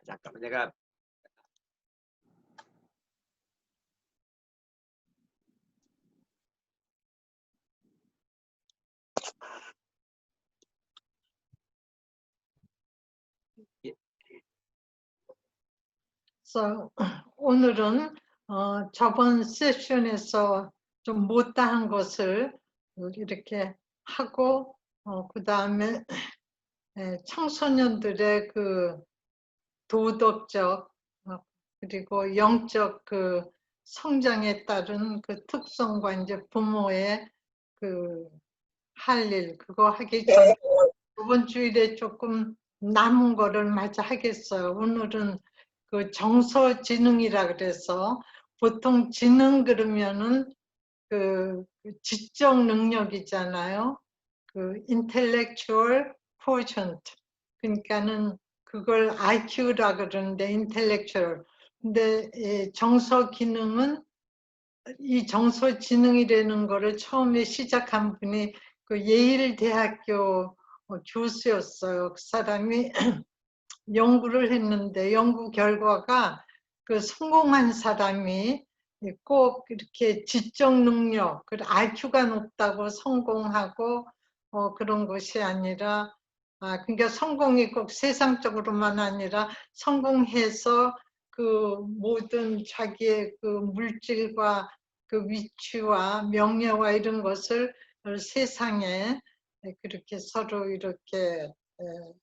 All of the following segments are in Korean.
잠깐만 내가 그래서 오늘은 저번 세션에서 좀 못다한 것을 이렇게 하고 그 다음에 청소년들의 그 도덕적 그리고 영적 그 성장에 따른 그 특성과 이제 부모의 그 할 일 그거 하기 전에 이번 주일에 조금 남은 거를 마저 하겠어요. 오늘은 그 정서지능이라 그래서 보통 지능 그러면은 그 지적 능력이잖아요. 그 intellectual quotient. 그러니까는 그걸 IQ라 그러는데 intellectual. 근데 정서 기능은 이 정서 지능이라는 거를 처음에 시작한 분이 그 예일 대학교 교수였어요. 그 사람이 연구를 했는데 연구 결과가 그 성공한 사람이 꼭 이렇게 지적 능력, 그 IQ가 높다고 성공하고 그런 것이 아니라 그러니까 성공이 꼭 세상적으로만 아니라 성공해서 그 모든 자기의 그 물질과 그 위치와 명예와 이런 것을 세상에 그렇게 서로 이렇게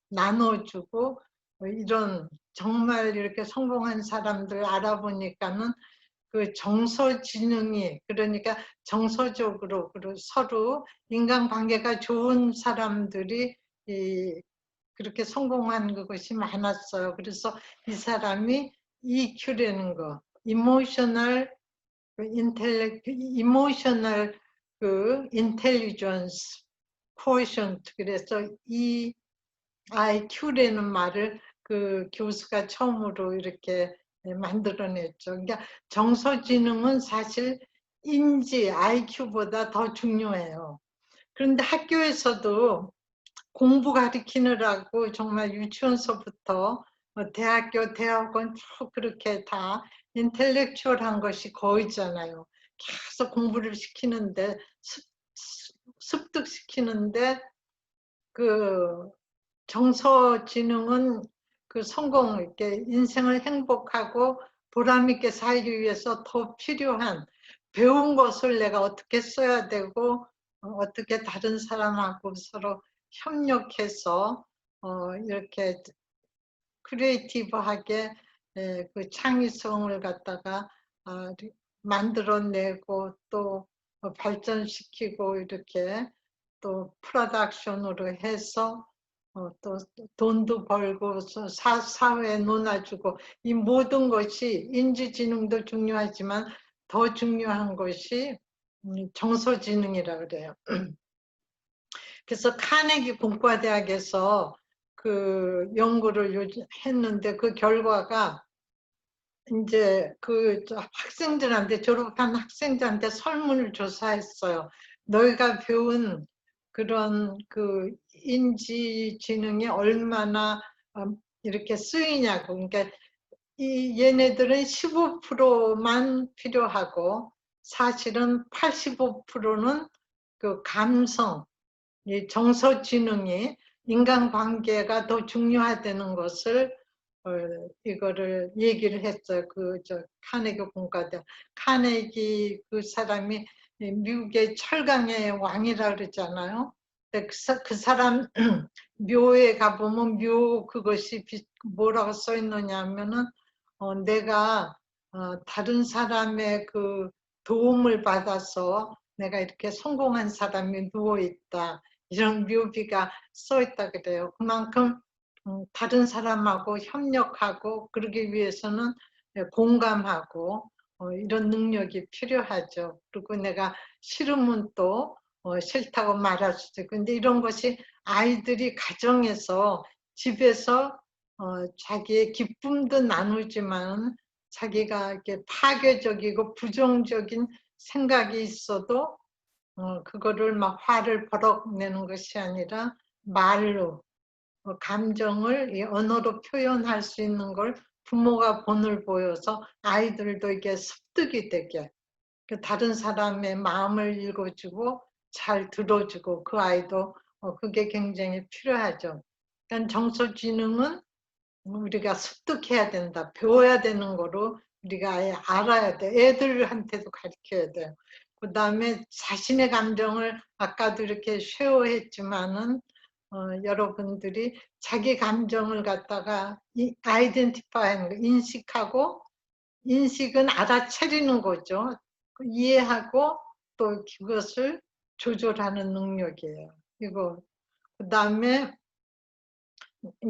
나눠주고 이런 정말 이렇게 성공한 사람들 알아보니까는 그 정서지능이 그러니까 정서적으로 서로 인간관계가 좋은 사람들이 그렇게 성공한 그것이 많았어요. 그래서 이 사람이 EQ라는 거, 이모셔널 이모셔널 그 인텔리전스 quotient 그래서 이 IQ라는 말을 그 교수가 처음으로 이렇게 만들어냈죠. 그러니까 정서지능은 사실 인지, IQ보다 더 중요해요. 그런데 학교에서도 공부 가르치느라고 정말 유치원서부터 대학교, 대학원 쭉 그렇게 다 인텔렉츄얼한 것이 거의잖아요. 계속 공부를 시키는데 습득시키는데 그 정서지능은 그 성공, 이렇게 인생을 행복하고 보람있게 살기 위해서 더 필요한 배운 것을 내가 어떻게 써야 되고 어떻게 다른 사람하고 서로 협력해서 이렇게 크리에이티브하게 그 창의성을 갖다가 만들어내고 또 발전시키고 이렇게 또 프로덕션으로 해서 또 돈도 벌고 사회에 논아주고 이 모든 것이 인지지능도 중요하지만 더 중요한 것이 정서지능이라 그래요. 그래서 카네기 공과대학에서 그 연구를 했는데 그 결과가 이제 그 학생들한테 졸업한 학생들한테 설문을 조사했어요. 너희가 배운 그런 그 인지지능이 얼마나 이렇게 쓰이냐고. 그러니까 이 얘네들은 15%만 필요하고 사실은 85%는 그 감성, 이 정서지능이 인간관계가 더 중요하다는 것을 이거를 얘기를 했어요. 그 카네기 공과대 카네기 그 사람이 미국의 철강의 왕이라 그러잖아요. 그 사람 묘에 가보면 묘 그것이 뭐라고 써 있느냐 하면은 내가 다른 사람의 그 도움을 받아서 내가 이렇게 성공한 사람이 누워있다. 이런 묘비가 써 있다 그래요. 그만큼 다른 사람하고 협력하고 그러기 위해서는 공감하고 이런 능력이 필요하죠. 그리고 내가 싫으면 또 싫다고 말할 수도 있고 근데 이런 것이 아이들이 가정에서 집에서 자기의 기쁨도 나누지만 자기가 이렇게 파괴적이고 부정적인 생각이 있어도 그거를 막 화를 버럭내는 것이 아니라 말로 감정을 이 언어로 표현할 수 있는 걸 부모가 본을 보여서 아이들도 이게 습득이 되게 다른 사람의 마음을 읽어주고 잘 들어주고 그 아이도 그게 굉장히 필요하죠. 그러니까 정서지능은 우리가 습득해야 된다. 배워야 되는 거로 우리가 아예 알아야 돼. 애들한테도 가르쳐야 돼요. 그 다음에 자신의 감정을 아까도 이렇게 쉐어했지만은 여러분들이 자기 감정을 갖다가 아이덴티파이하는 거, 인식하고 인식은 알아차리는 거죠. 이해하고 또 그것을 조절하는 능력이에요. 이거 그 다음에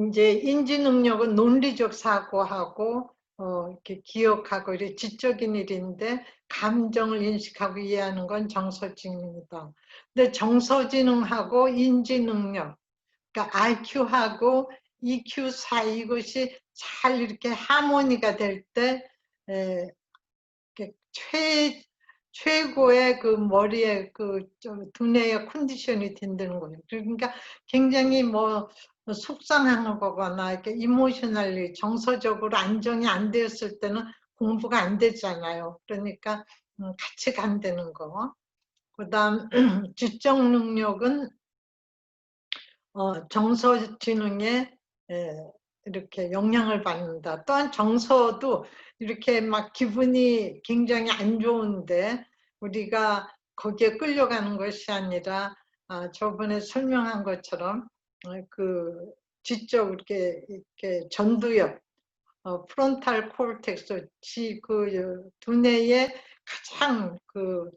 이제 인지 능력은 논리적 사고하고 이렇게 기억하고 이렇게 지적인 일인데 감정을 인식하고 이해하는 건 정서지능이다. 근데 정서지능하고 인지 능력, 그러니까 IQ하고 EQ 사이 이것이 잘 이렇게 하모니가 될 때 최고의 그 머리에 그 두뇌의 컨디션이 된다는 거예요. 그러니까 굉장히 뭐 속상한 거거나 이렇게 이모셔널리 정서적으로 안정이 안 되었을 때는 공부가 안 되잖아요. 그러니까 같이 간다는 거. 그다음 지적 능력은 정서지능에 이렇게 영향을 받는다. 또한 정서도 이렇게 막 기분이 굉장히 안 좋은데 우리가 거기에 끌려가는 것이 아니라 저번에 설명한 것처럼 그 지적 이렇게 전두엽, 프론탈 콜텍스, 그 두뇌의 가장 그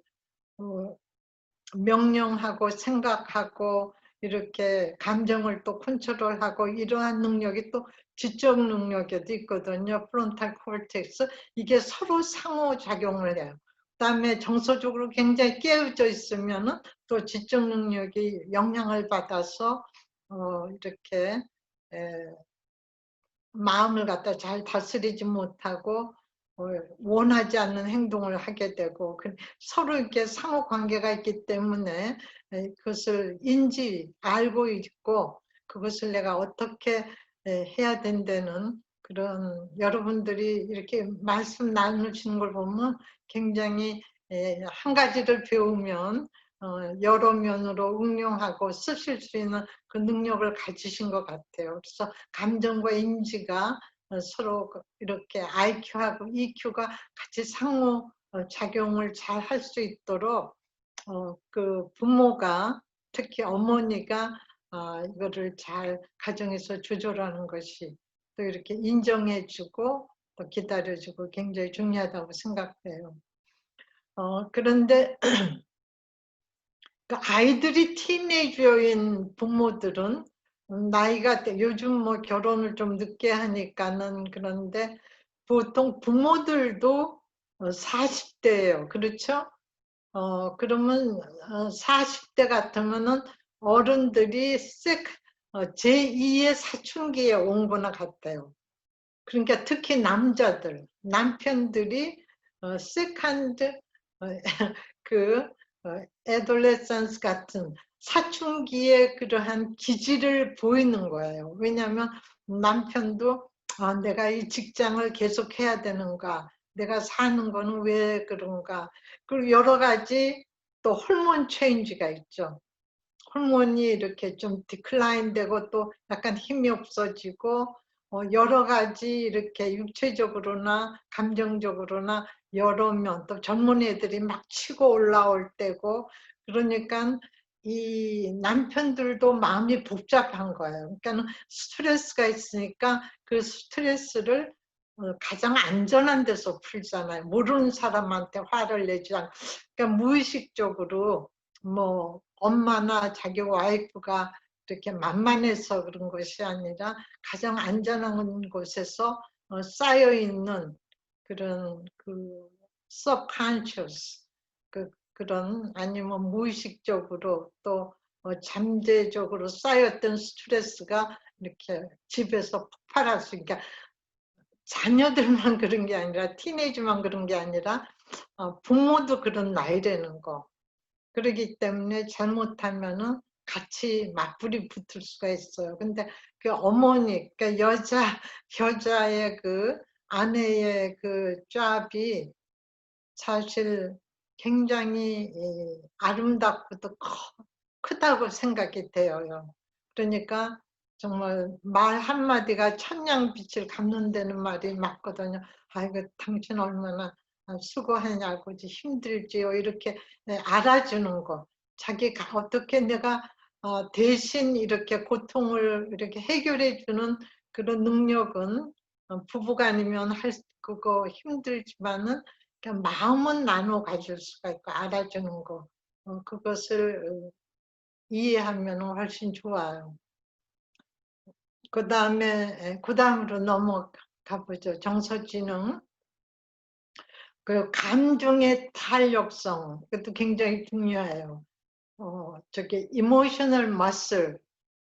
명령하고 생각하고 이렇게 감정을 또 컨트롤하고 이러한 능력이 또 지적 능력에도 있거든요. 프론탈 코르텍스. 이게 서로 상호작용을 해요. 그다음에 정서적으로 굉장히 깨어져 있으면은 또 지적 능력이 영향을 받아서 이렇게 마음을 갖다 잘 다스리지 못하고 원하지 않는 행동을 하게 되고 서로 이렇게 상호 관계가 있기 때문에 그것을 알고 있고 그것을 내가 어떻게 해야 된다는 그런 여러분들이 이렇게 말씀 나누시는 걸 보면 굉장히 한 가지를 배우면 여러 면으로 응용하고 쓰실 수 있는 그 능력을 가지신 것 같아요. 그래서 감정과 인지가 서로 이렇게 IQ하고 EQ가 같이 상호 작용을 잘 할 수 있도록 그 부모가 특히 어머니가 이거를 잘 가정에서 조절하는 것이 또 이렇게 인정해주고 또 기다려주고 굉장히 중요하다고 생각해요. 그런데 그 아이들이 티네이저인 부모들은 나이가 요즘 뭐 결혼을 좀 늦게 하니까는 그런데 보통 부모들도 40대예요. 그렇죠? 그러면 40대 같으면은 어른들이 제2의 사춘기에 온 거나 같아요. 그러니까 특히 남편들이 세컨드 그 애돌레센스 같은 사춘기의 그러한 기질을 보이는 거예요. 왜냐하면 남편도 내가 이 직장을 계속 해야 되는가, 내가 사는 거는 왜 그런가, 그리고 여러 가지 또 호르몬 체인지가 있죠. 호르몬이 이렇게 좀 디클라인 되고 또 약간 힘이 없어지고 여러 가지 이렇게 육체적으로나 감정적으로나 여러 면 또 젊은 애들이 막 치고 올라올 때고 그러니까 이 남편들도 마음이 복잡한 거예요. 그러니까 스트레스가 있으니까 그 스트레스를 가장 안전한 데서 풀잖아요. 모르는 사람한테 화를 내지 않고 그러니까 무의식적으로 뭐 엄마나 자기 와이프가 이렇게 만만해서 그런 것이 아니라 가장 안전한 곳에서 쌓여있는 그런 그 subconscious 그런 아니면 무의식적으로 또 잠재적으로 쌓였던 스트레스가 이렇게 집에서 폭발할 수 있으니까 자녀들만 그런 게 아니라 티네이저만 그런 게 아니라 부모도 그런 나이라는 거. 그러기 때문에 잘못하면은 같이 맞불이 붙을 수가 있어요. 근데 그 어머니, 그러니까 여자의 그 아내의 그 짭이 사실 굉장히 아름답고도 크다고 생각이 돼요. 그러니까 정말 말 한마디가 천냥빛을 갚는다는 말이 맞거든요. 아이고, 당신 얼마나 수고하냐고, 힘들지요. 이렇게 알아주는 거. 자기가 어떻게 내가 대신 이렇게 고통을 이렇게 해결해 주는 그런 능력은 부부간이면 할 그거 힘들지만은 그냥 마음은 나눠 가질 수가 있고 알아주는 거. 그것을 이해하면 훨씬 좋아요. 그 다음으로 넘어가 보죠. 정서지능. 그 감정의 탄력성. 그것도 굉장히 중요해요. 저기, 이모셔널 머슬.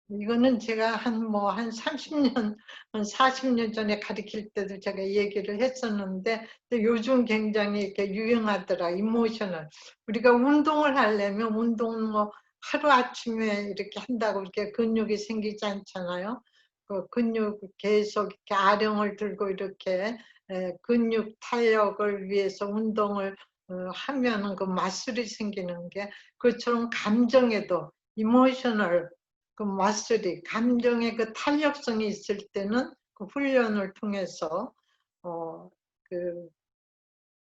이거는 제가 한 30년, 한 40년 전에 가르칠 때도 제가 얘기를 했었는데, 요즘 굉장히 이렇게 유행하더라, 이모셔널. 우리가 운동을 하려면 운동은 뭐 하루아침에 이렇게 한다고 이렇게 근육이 생기지 않잖아요. 그 근육 계속 이렇게 아령을 들고 이렇게 근육 탄력을 위해서 운동을 하면은 그 마술이 생기는 게, 그처럼 감정에도 이모셔널 그 마술이, 감정의 그 탄력성이 있을 때는 그 훈련을 통해서 그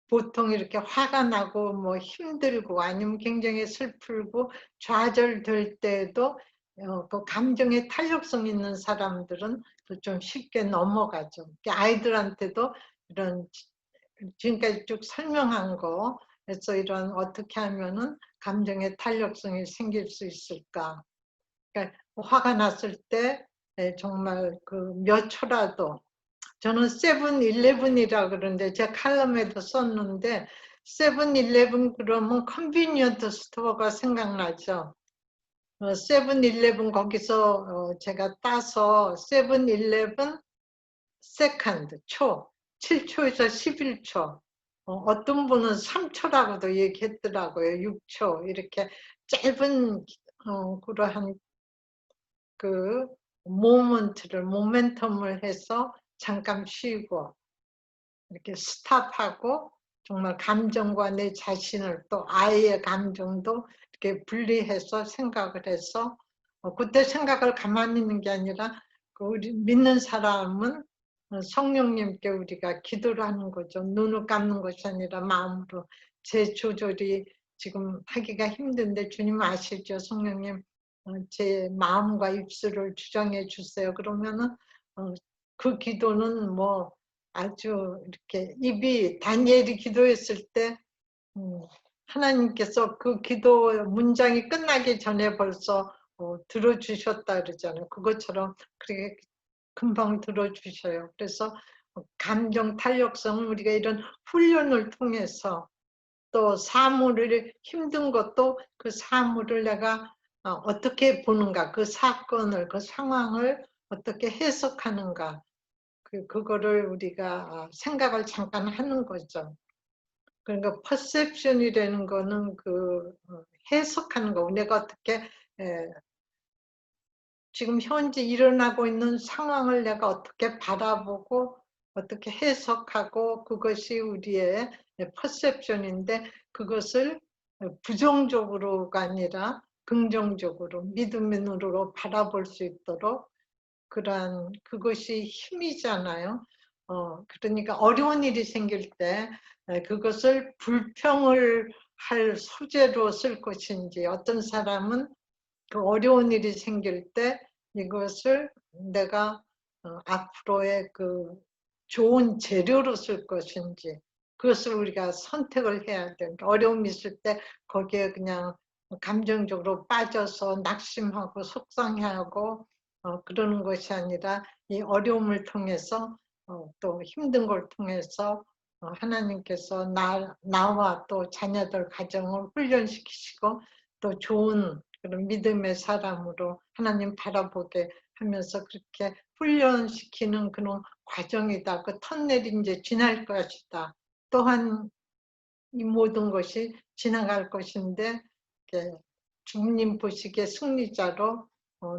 보통 이렇게 화가 나고 뭐 힘들고 아니면 굉장히 슬프고 좌절될 때에도 그 감정의 탄력성 있는 사람들은 좀 쉽게 넘어가죠. 아이들한테도 이런 지금까지 쭉 설명한 거, 그래서 이런 어떻게 하면은 감정의 탄력성이 생길 수 있을까. 그러니까 화가 났을 때 정말 그 몇 초라도, 저는 세븐일레븐이라 그러는데 제 칼럼에도 썼는데, 세븐일레븐 그러면 컨비니언트 스토어가 생각나죠. 세븐일레븐 거기서 제가 따서 세븐일레븐 세컨드 초, 7초에서 11초, 어떤 분은 3초라고도 얘기했더라고요. 6초 이렇게 짧은 그러한 그 모멘텀을 해서 잠깐 쉬고 이렇게 스탑하고, 정말 감정과 내 자신을, 또 아이의 감정도 이렇게 분리해서 생각을 해서, 그때 생각을 가만히 있는 게 아니라 우리 믿는 사람은 성령님께 우리가 기도를 하는 거죠. 눈을 감는 것이 아니라 마음으로. 제 조절이 지금 하기가 힘든데 주님 아시죠? 성령님, 제 마음과 입술을 주장해 주세요. 그러면은 그 기도는 뭐 아주 이렇게 입이, 다니엘이 기도했을 때 하나님께서 그 기도 문장이 끝나기 전에 벌써 들어주셨다 그러잖아요. 그것처럼 그렇게 금방 들어주셔요. 그래서 감정 탄력성을 우리가 이런 훈련을 통해서, 또 사물을, 힘든 것도 그 사물을 내가 어떻게 보는가, 그 사건을, 그 상황을 어떻게 해석하는가, 그거를 우리가 생각을 잠깐 하는 거죠. 그러니까 퍼셉션이라는 거는 그 해석하는 거. 내가 어떻게 지금 현재 일어나고 있는 상황을 내가 어떻게 바라보고 어떻게 해석하고, 그것이 우리의 퍼셉션인데, 그것을 부정적으로가 아니라 긍정적으로 믿음의 눈으로 바라볼 수 있도록, 그러한 그것이 힘이잖아요. 그러니까 어려운 일이 생길 때 그것을 불평을 할 소재로 쓸 것인지, 어떤 사람은 그 어려운 일이 생길 때 이것을 내가 앞으로의 그 좋은 재료로 쓸 것인지, 그것을 우리가 선택을 해야 돼요. 어려움이 있을 때 거기에 그냥 감정적으로 빠져서 낙심하고 속상해하고 그러는 것이 아니라, 이 어려움을 통해서 또 힘든 걸 통해서 하나님께서 나와 또 자녀들 가정을 훈련시키시고, 또 좋은 그런 믿음의 사람으로 하나님 바라보게 하면서 그렇게 훈련시키는 그런 과정이다. 그 터널이 이제 지날 것이다. 또한 이 모든 것이 지나갈 것인데, 주님 보시기에 승리자로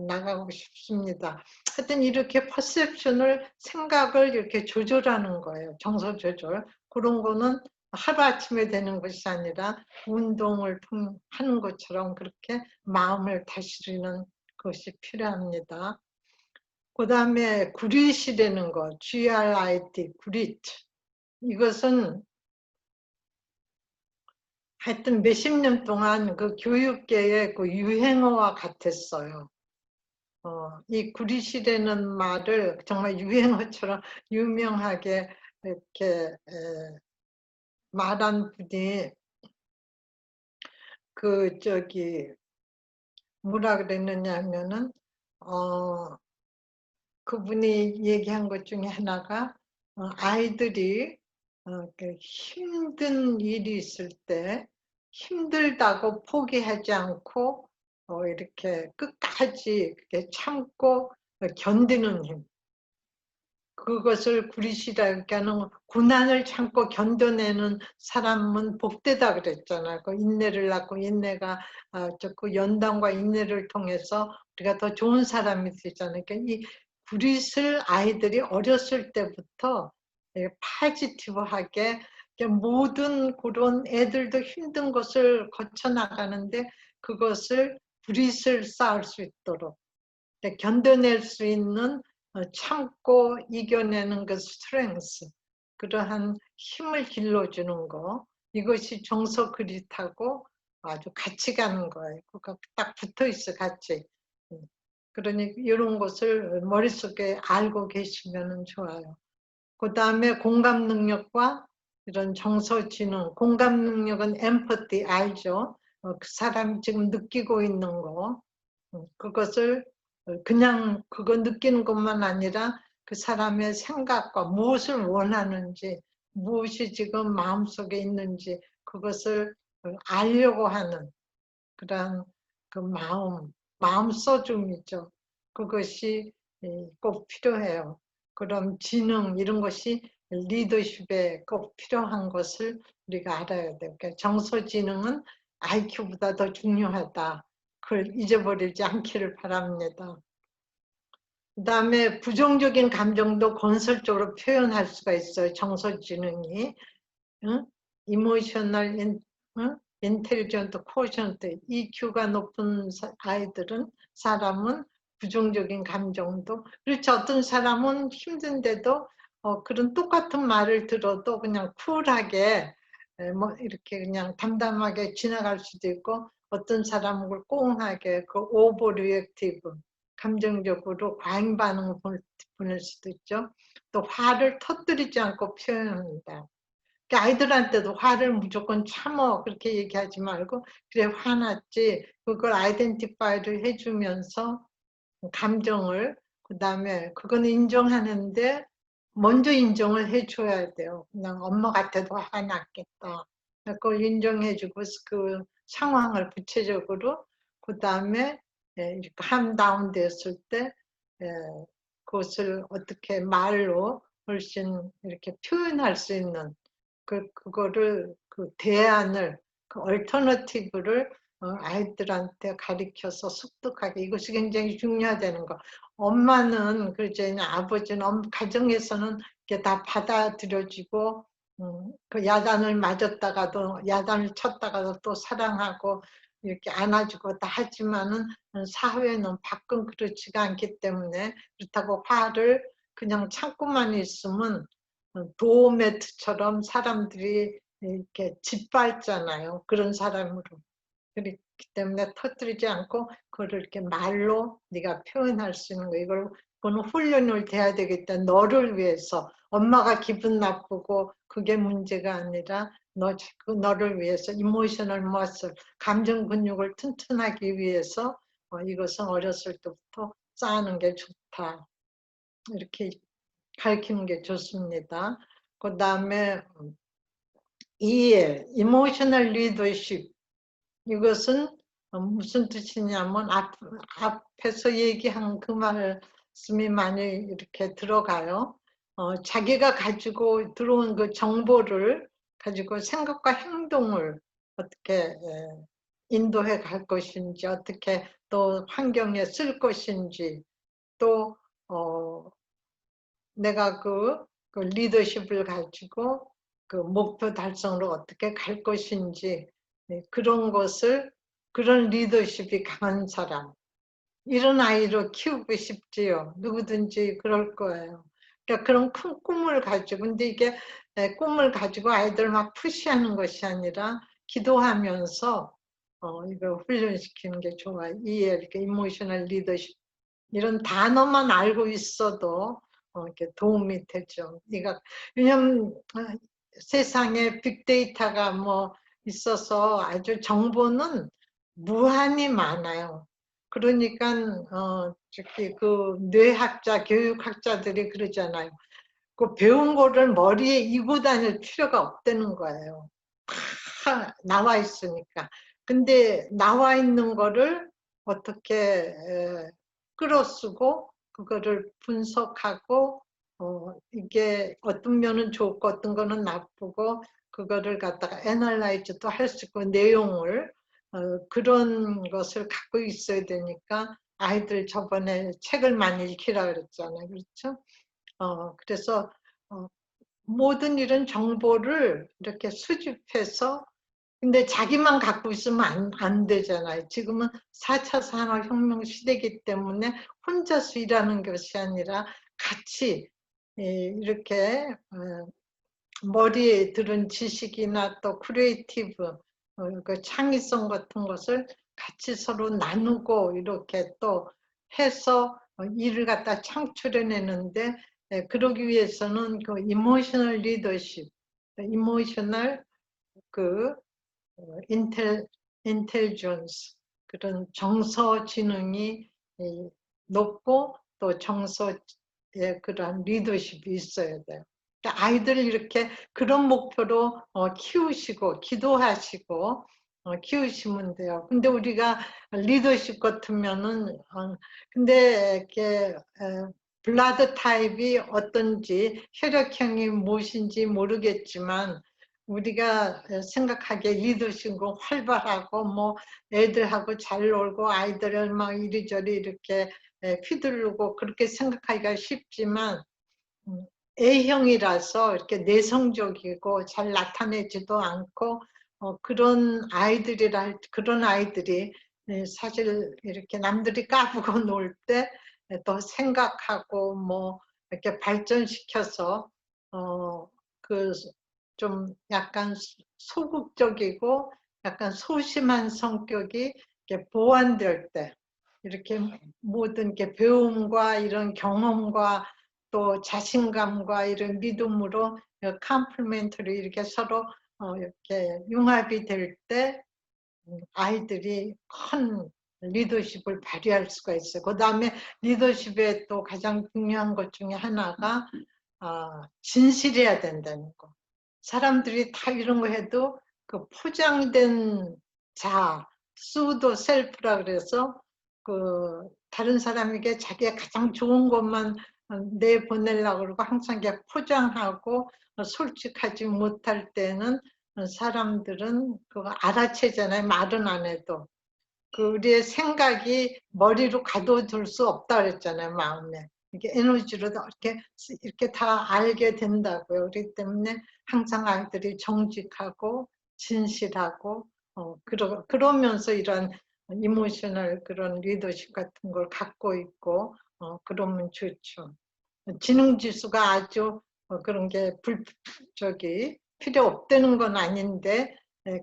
나가고 싶습니다. 하여튼 이렇게 퍼셉션을, 생각을 이렇게 조절하는 거예요. 정서 조절. 그런 거는 하루아침에 되는 것이 아니라 운동을 하는 것처럼 그렇게 마음을 다스리는 것이 필요합니다. 그 다음에 그릿이라는 거, GRIT, 그릿. 이것은 하여튼 몇십 년 동안 그 교육계의 그 유행어와 같았어요. 이 그릿이라는 말을 정말 유행어처럼 유명하게 이렇게 말한 분이 뭐라 그랬느냐 하면은 그분이 얘기한 것 중에 하나가 아이들이 힘든 일이 있을 때 힘들다고 포기하지 않고 이렇게 끝까지 이렇게 참고 견디는 힘, 그것을 구리시라고 하는, 고난을 참고 견뎌내는 사람은 복되다 그랬잖아요. 그 인내를 낳고, 인내가 그 연단과 인내를 통해서 우리가 더 좋은 사람이 되잖아요. 그러니까 이 구릿을 아이들이 어렸을 때부터 파지티브하게 모든 그런 애들도 힘든 것을 거쳐 나가는데 그것을 구릿을 쌓을 수 있도록 견뎌낼 수 있는, 참고 이겨내는 그 스트렝스, 그러한 힘을 길러주는 거, 이것이 정서 그릿하고 아주 같이 가는 거예요. 그러니까 딱 붙어 있어, 같이. 그러니 이런 것을 머릿속에 알고 계시면 좋아요. 그 다음에 공감 능력과 이런 정서 지능, 공감 능력은 엠퍼티, 알죠? 그 사람이 지금 느끼고 있는 거, 그것을 그냥 그거 느끼는 것만 아니라 그 사람의 생각과 무엇을 원하는지, 무엇이 지금 마음속에 있는지 그것을 알려고 하는 그런 그 마음 써줌이죠. 그것이 꼭 필요해요. 그럼 지능 이런 것이 리더십에 꼭 필요한 것을 우리가 알아야 돼요. 그러니까 정서 지능은 IQ보다 더 중요하다. 그걸 잊어버리지 않기를 바랍니다. 그 다음에 부정적인 감정도 건설적으로 표현할 수가 있어요. 정서 지능이. 응? 이모셔널 인텔리전트 코션트, EQ가 높은 아이들은, 사람은 부정적인 감정도, 그렇지, 어떤 사람은 힘든데도 그런 똑같은 말을 들어도 그냥 쿨하게 뭐 이렇게 그냥 담담하게 지나갈 수도 있고, 어떤 사람은 꽁하게 그 오버 리액티브, 감정적으로 과잉 반응을 보낼 수도 있죠. 또 화를 터뜨리지 않고 표현합니다. 아이들한테도 화를 무조건 참어 그렇게 얘기하지 말고, 그래 화났지, 그걸 아이덴티파이를 해주면서 감정을, 그 다음에 그건 인정하는데 먼저 인정을 해줘야 돼요. 그냥 엄마 같아도 화났겠다, 그걸 인정해주고 그 상황을 구체적으로, 그 다음에 이렇게 함다운 됐을 때 그것을 어떻게 말로 훨씬 이렇게 표현할 수 있는 그거를, 그 대안을, 그 얼터너티브를 아이들한테 가르쳐서 습득하게, 이것이 굉장히 중요하다는 거. 엄마는 그러죠. 아버지는 가정에서는 이게 다 받아들여지고, 그 야단을 맞았다가도, 야단을 쳤다가도 또 사랑하고 이렇게 안아주고 다 하지만은 사회는 밖은 그렇지가 않기 때문에, 그렇다고 화를 그냥 참고만 있으면 도어매트처럼 사람들이 이렇게 짓밟잖아요. 그런 사람으로. 그렇기 때문에 터뜨리지 않고 그걸 이렇게 말로 네가 표현할 수 있는 거, 그거는 훈련을 돼야 되겠다. 너를 위해서. 엄마가 기분 나쁘고 그게 문제가 아니라 너를 위해서, 이모셔널 머슬, 감정 근육을 튼튼하기 위해서 이것은 어렸을 때부터 쌓는 게 좋다. 이렇게 가르치는 게 좋습니다. 그 다음에 이해, 이모셔널 리더십, 이것은 무슨 뜻이냐면 앞에서 얘기한 그 말씀이 많이 이렇게 들어가요. 자기가 가지고 들어온 그 정보를 가지고 생각과 행동을 어떻게 인도해 갈 것인지, 어떻게 또 환경에 쓸 것인지, 또 내가 그 리더십을 가지고 그 목표 달성으로 어떻게 갈 것인지, 네, 그런 것을, 그런 리더십이 강한 사람, 이런 아이로 키우고 싶지요. 누구든지 그럴 거예요. 그러니까 그런 큰 꿈을 가지고, 근데 이게 꿈을 가지고 아이들 막 푸시하는 것이 아니라 기도하면서 이거 훈련시키는 게 좋아요. 이렇게 이모셔널 리더십, 이런 단어만 알고 있어도 이렇게 도움이 되죠. 왜냐면 세상에 빅데이터가 뭐 있어서 아주 정보는 무한히 많아요. 그러니까 특히 그 뇌학자, 교육학자들이 그러잖아요. 그 배운 거를 머리에 이고 다닐 필요가 없다는 거예요. 다 나와 있으니까. 근데 나와 있는 거를 어떻게 끌어쓰고 그거를 분석하고 이게 어떤 면은 좋고 어떤 거는 나쁘고 그거를 갖다가 애널라이즈도 할 수 있고 내용을 그런 것을 갖고 있어야 되니까 아이들 저번에 책을 많이 읽히라 그랬잖아요. 그렇죠? 그래서 모든 이런 정보를 이렇게 수집해서 근데 자기만 갖고 있으면 안 되잖아요. 지금은 4차 산업혁명 시대이기 때문에 혼자서 일하는 것이 아니라 같이 이렇게 머리에 들은 지식이나 또 크리에이티브, 그 창의성 같은 것을 같이 서로 나누고 이렇게 또 해서 일을 갖다 창출해내는데 그러기 위해서는 그 이모셔널 리더십, 이모셔널 그 인텔리전스, 그런 정서 지능이 높고 또 정서의 그런 리더십이 있어야 돼요. 그러니까 아이들을 이렇게 그런 목표로 키우시고 기도하시고 키우시면 돼요. 근데 우리가 리더십 같으면은 근데 이렇게 블라드 타입이 어떤지 혈액형이 무엇인지 모르겠지만 우리가 생각하기에 리더십은 활발하고 뭐 애들하고 잘 놀고 아이들을 막 이리저리 이렇게 휘두르고 그렇게 생각하기가 쉽지만 A형이라서 이렇게 내성적이고 잘 나타내지도 않고 그런 아이들이 사실 이렇게 남들이 까부고 놀 때 더 생각하고 뭐 이렇게 발전시켜서 그 좀 약간 소극적이고 약간 소심한 성격이 이렇게 보완될 때 이렇게 모든 게 배움과 이런 경험과 또 자신감과 이런 믿음으로 컴플리멘트로 이렇게 서로 이렇게 융합이 될 때 아이들이 큰 리더십을 발휘할 수가 있어요. 그 다음에 리더십의 또 가장 중요한 것 중에 하나가 진실해야 된다는 거. 사람들이 다 이런 거 해도 그 포장된 수도 셀프라 그래서 그 다른 사람에게 자기가 가장 좋은 것만 내보내려고 그러고 항상 포장하고 솔직하지 못할 때는 사람들은 그거 알아채잖아요. 말은 안 해도. 그 우리의 생각이 머리로 가둬둘 수 없다 그랬잖아요. 마음에. 이렇게 에너지로 이렇게 다 알게 된다고요. 그렇기 때문에 항상 아이들이 정직하고 진실하고 그러면서 이런 이모셔널 그런 리더십 같은 걸 갖고 있고 그러면 좋죠. 지능지수가 아주 그런 게 필요 없다는 건 아닌데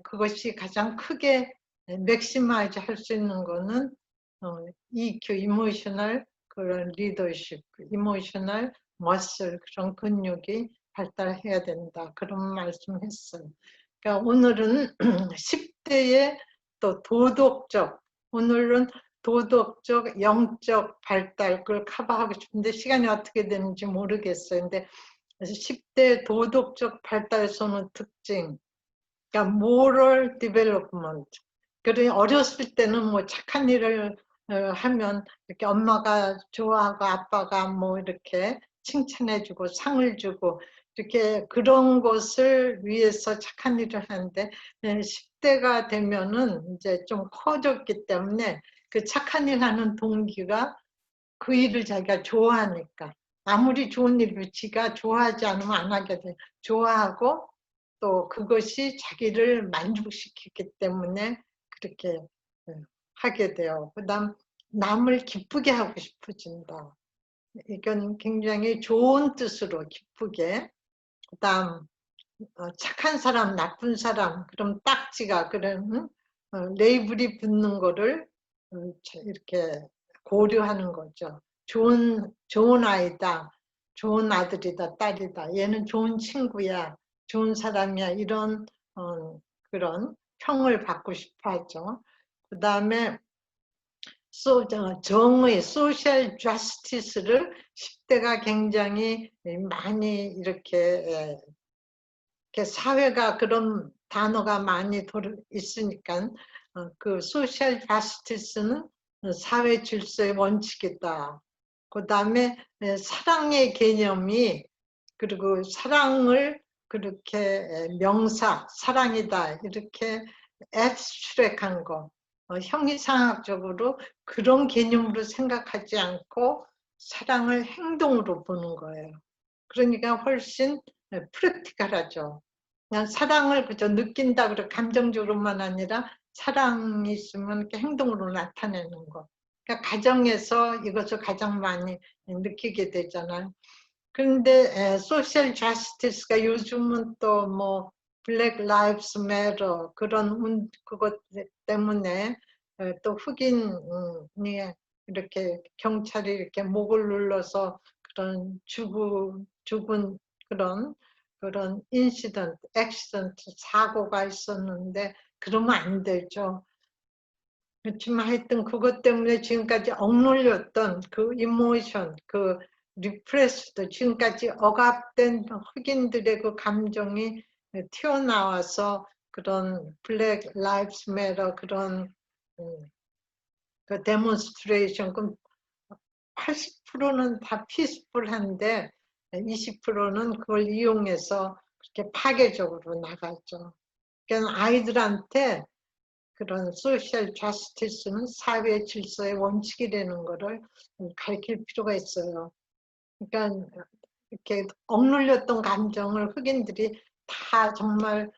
그것이 가장 크게 맥시마이즈 할 수 있는 거는 EQ, 이모셔널 그런 리더십, 이모셔널 머슬 그런 근육이 발달해야 된다. 그런 말씀했어요. 그러니까 오늘은 10대의 또 도덕적, 오늘은 도덕적, 영적 발달 그걸 커버하고 싶은데 시간이 어떻게 되는지 모르겠어요. 근데 10대 도덕적 발달소는 특징, 그러니까 moral development. 그러니 어렸을 때는 뭐 착한 일을 하면 이렇게 엄마가 좋아하고 아빠가 뭐 이렇게 칭찬해주고 상을 주고 이렇게 그런 것을 위해서 착한 일을 하는데 10대가 되면은 이제 좀 커졌기 때문에 그 착한 일 하는 동기가 그 일을 자기가 좋아하니까 아무리 좋은 일을 지가 좋아하지 않으면 안 하게 돼. 좋아하고 또 그것이 자기를 만족시키기 때문에 그렇게 하게 돼요. 그다음 남을 기쁘게 하고 싶어진다. 이건 굉장히 좋은 뜻으로 기쁘게. 그다음 착한 사람, 나쁜 사람, 그럼 딱지가 그런 레이블이 붙는 거를 이렇게 고려하는 거죠. 좋은 아이다, 좋은 아들이다, 딸이다. 얘는 좋은 친구야, 좋은 사람이야. 이런 그런 평을 받고 싶어하죠. 그 다음에 정의, 소셜 저스티스를 10대가 굉장히 많이 이렇게 사회가 그런 단어가 많이 있으니까 그 소셜 저스티스는 사회 질서의 원칙이다. 그 다음에 사랑의 개념이 그리고 사랑을 그렇게 명사, 사랑이다 이렇게 앱스트랙한 거 형이상학적으로 그런 개념으로 생각하지 않고 사랑을 행동으로 보는 거예요. 그러니까 훨씬 프랙티컬하죠. 그냥 사랑을 그저 느낀다 그래 감정적으로만 아니라 사랑이 있으면 이렇게 행동으로 나타내는 거. 그러니까 가정에서 이것을 가장 많이 느끼게 되잖아요. 그런데 소셜 저스티스가 요즘은 또 뭐 블랙 라이브스 매터 그런 그것 때문에 또 흑인이 이렇게 경찰이 이렇게 목을 눌러서 그런 죽은 그런 인시던트, 액시던트 사고가 있었는데 그러면 안 되죠. 그렇지만 하여튼 그것 때문에 지금까지 억눌렸던 그 이모션, 그 리프레스도 지금까지 억압된 흑인들의 그 감정이 튀어나와서 그런 블랙 라이브스 매터 그런 그 데몬스트레이션 그럼 80%는 다 피스풀한데 20%는 그걸 이용해서 그렇게 파괴적으로 나가죠. 그러니까 아이들한테 그런 소셜 저스티스는 사회 질서의 원칙이 되는 것을 가르칠 필요가 있어요. 그러니까 이렇게 억눌렸던 감정을 흑인들이 다 정말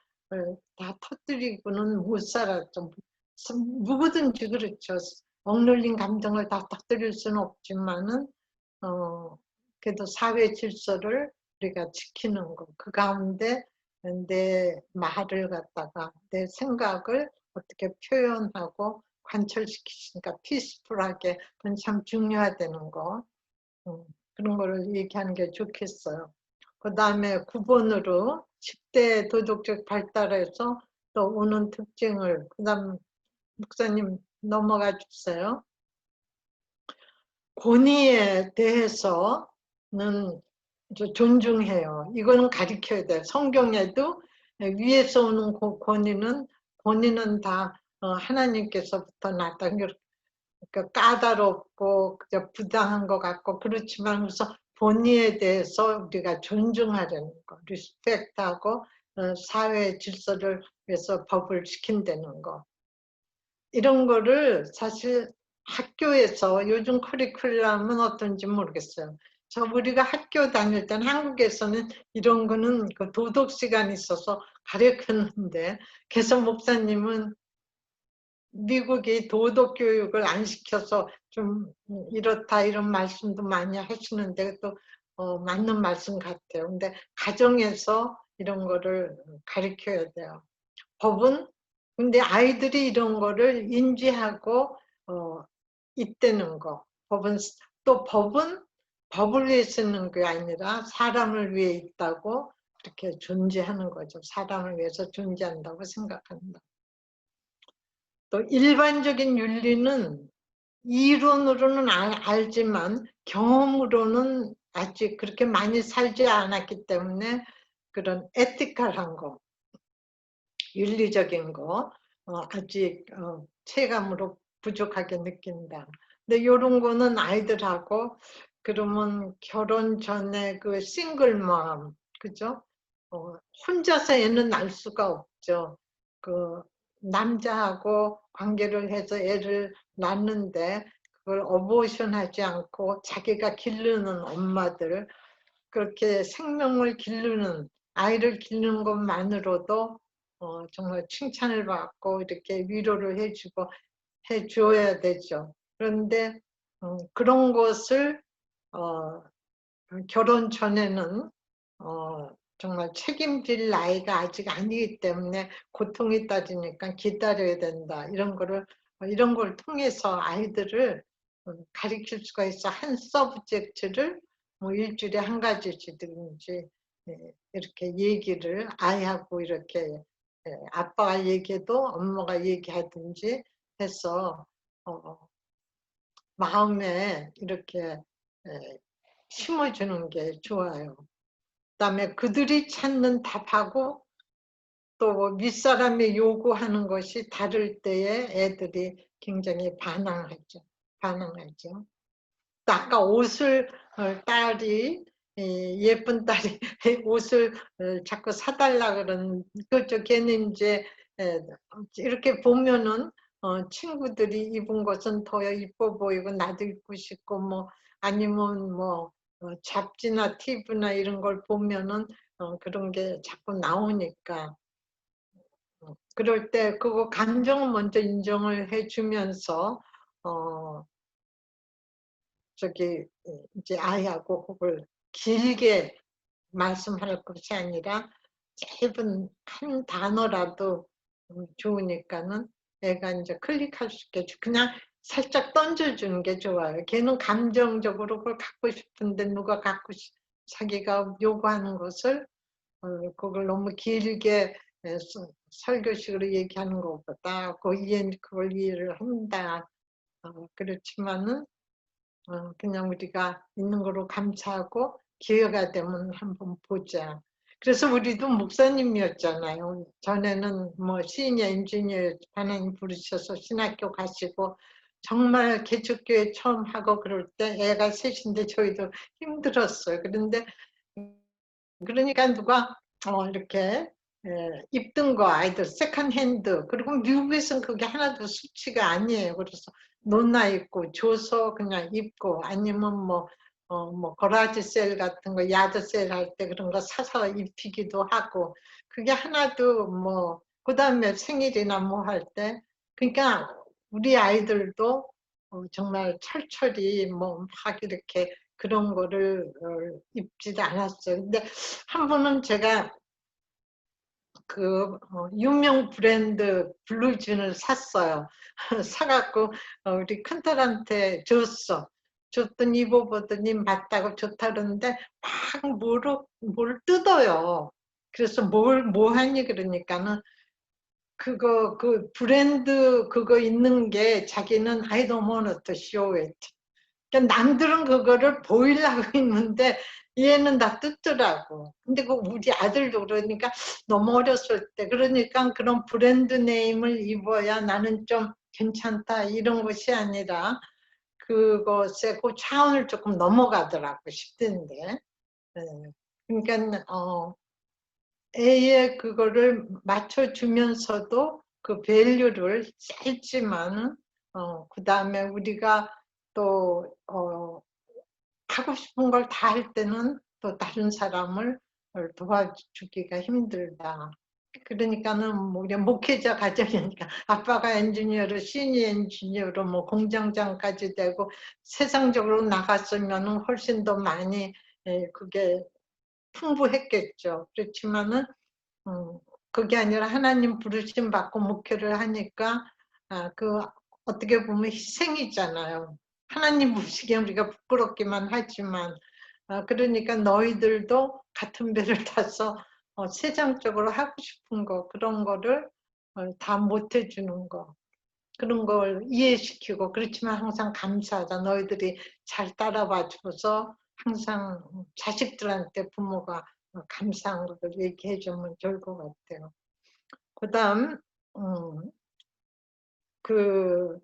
다 터뜨리고는 못 살았죠. 누구든지 그렇죠. 억눌린 감정을 다 터뜨릴 수는 없지만은 그래도 사회 질서를 우리가 지키는 거. 그 가운데 내 말을 갖다가 내 생각을 어떻게 표현하고 관철시키니까 피스풀하게 그건 참 중요하다는 거. 그런 거를 얘기하는 게 좋겠어요. 그 다음에 9번으로 10대 도덕적 발달에서 또 오는 특징을 그 다음 목사님 넘어가 주세요. 권위에 대해서는 존중해요. 이거는 가르쳐야 돼요. 성경에도 위에서 오는 권위는 다 하나님께서부터 났다. 그러니까 까다롭고 그저 부당한 것 같고 그렇지만 그래서 권위에 대해서 우리가 존중하려는 거, 리스펙트하고 사회 질서를 위해서 법을 지킨다는 거. 이런 거를 사실 학교에서 요즘 커리큘럼은 어떤지 모르겠어요. 우리가 학교 다닐 때는 한국에서는 이런 거는 그 도덕 시간이 있어서 가르쳤는데 개선 목사님은 미국이 도덕 교육을 안 시켜서 좀 이렇다 이런 말씀도 많이 하시는데 또 맞는 말씀 같아요. 근데 가정에서 이런 거를 가르쳐야 돼요. 법은 근데 아이들이 이런 거를 인지하고 있다는 거. 법은 법을 위해 쓰는 게 아니라 사람을 위해 있다고 그렇게 존재하는 거죠. 사람을 위해서 존재한다고 생각한다. 또 일반적인 윤리는 이론으로는 알지만 경험으로는 아직 그렇게 많이 살지 않았기 때문에 그런 에티컬한 거, 윤리적인 거 아직 체감으로 부족하게 느낀다. 근데 이런 거는 아이들하고 그러면 결혼 전에 그 싱글맘, 그죠? 혼자서 애는 낳을 수가 없죠. 그 남자하고 관계를 해서 애를 낳는데 그걸 어보션 하지 않고 자기가 기르는 엄마들, 그렇게 생명을 기르는, 아이를 기르는 것만으로도 정말 칭찬을 받고 이렇게 위로를 해주고 해줘야 되죠. 그런데 그런 것을 어, 결혼 전에는 정말 책임질 나이가 아직 아니기 때문에 고통이 따지니까 기다려야 된다. 이런 걸 통해서 아이들을 가르칠 수가 있어. 한 서브젝트를 뭐 일주일에 한 가지씩든지 이렇게 얘기를 아이하고 이렇게 아빠가 얘기해도 엄마가 얘기하든지 해서 마음에 이렇게 심어주는 게 좋아요. 그다음에 그들이 찾는 답하고 또 윗사람이 요구하는 것이 다를 때에 애들이 굉장히 반항하죠. 반항하죠. 또 아까 옷을 딸이 예쁜 딸이 옷을 자꾸 사달라 그러는 그죠. 걔는 이제 이렇게 보면은 친구들이 입은 것은 더 이뻐 보이고 나도 입고 싶고 뭐 아니면 뭐 잡지나 TV나 이런 걸 보면은 그런 게 자꾸 나오니까 그럴 때 그거 감정을 먼저 인정을 해주면서 어 저기 이제 아이하고 그걸 길게 말씀할 것이 아니라 짧은 한 단어라도 좋으니까는 애가 이제 클릭할 수 있게 그냥 살짝 던져주는 게 좋아요. 걔는 감정적으로 그걸 갖고 싶은데 누가 자기가 요구하는 것을 그걸 너무 길게 설교식으로 얘기하는 것보다 그걸 이해를 한다. 그렇지만은 그냥 우리가 있는 거로 감사하고 기회가 되면 한번 보자. 그래서 우리도 목사님이었잖아요. 전에는 뭐 시니어 엔지니어 하나님 부르셔서 신학교 가시고 정말 개척교회 처음 하고 그럴 때 애가 셋인데 저희도 힘들었어요. 그런데 그러니까 누가 이렇게 입던 거 아이들 세컨 핸드 그리고 미국에서는 그게 하나도 수치가 아니에요. 그래서 논나 입고 줘서 그냥 입고 아니면 뭐 거라지 셀 같은 거 야드 셀 할 때 그런 거 사서 입히기도 하고 그게 하나도 뭐 그다음에 생일이나 뭐 할 때 그러니까 우리 아이들도 정말 철철이 뭐 막 이렇게 그런 거를 입지도 않았어요. 근데 한 번은 제가 그 유명 브랜드 블루진을 샀어요. 사갖고 우리 큰딸한테 줬어. 줬더니 입어보더니 맞다고 좋다 그러는데 막 뭘 뜯어요. 그래서 뭐 하니 그러니까는 그 브랜드 그거 있는 게 자기는 I don't want to show it. 그러니까 남들은 그거를 보이려고 했는데 얘는 다 뜯더라고. 근데 그 우리 아들도 그러니까 너무 어렸을 때 그러니까 그런 브랜드 네임을 입어야 나는 좀 괜찮다 이런 것이 아니라 그것에 그 차원을 조금 넘어가더라고 싶던데. 그러니까 애의 그거를 맞춰주면서도 그 밸류를 짧지만 그 다음에 우리가 또 하고 싶은 걸 다 할 때는 또 다른 사람을 도와주기가 힘들다. 그러니까는 뭐 그냥 목회자 가정이니까 아빠가 엔지니어로 시니어 엔지니어로 뭐 공장장까지 되고 세상적으로 나갔으면 훨씬 더 많이 그게 풍부했겠죠. 그렇지만은 그게 아니라 하나님 부르심 받고 목회를 하니까 그 어떻게 보면 희생이잖아요. 하나님 부르시기에 우리가 부끄럽기만 하지만 그러니까 너희들도 같은 배를 타서 세상적으로 하고 싶은 거 그런 거를 다 못해주는 거 그런 걸 이해시키고 그렇지만 항상 감사하다. 너희들이 잘 따라와 줘서 항상 자식들한테 부모가 감사한 것을 얘기해 주면 좋을 것 같아요. 그다음 그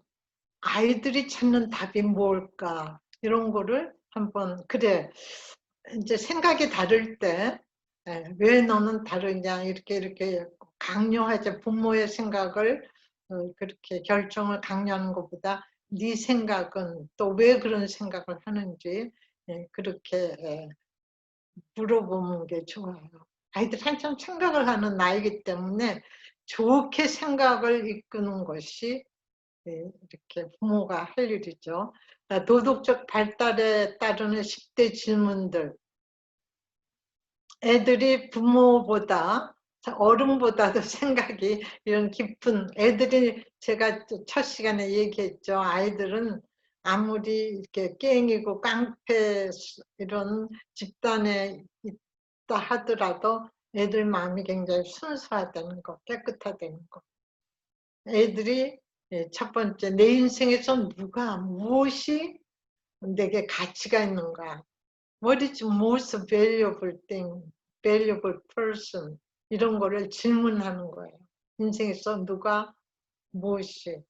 아이들이 찾는 답이 뭘까 이런 거를 한번 그래 이제 생각이 다를 때 왜 너는 다르냐 이렇게 강요하지 부모의 생각을 그렇게 결정을 강요하는 것보다 네 생각은 또 왜 그런 생각을 하는지 그렇게 물어보는 게 좋아요. 아이들 한참 생각을 하는 나이기 때문에 좋게 생각을 이끄는 것이 이렇게 부모가 할 일이죠. 도덕적 발달에 따르는 10대 질문들. 애들이 부모보다 어른보다도 생각이 이런 깊은 애들이 제가 첫 시간에 얘기했죠. 아이들은 아무리 이렇게 깽이고 깡패 이런 집단에 있다 하더라도 애들 마음이 굉장히 순수하다는 거, 깨끗하다는 거. 애들이 첫 번째 내 인생에서 누가 무엇이 내게 가치가 있는가? What is most valuable thing, valuable person? 이런 거를 질문하는 거예요. 인생에서 누가 무엇이.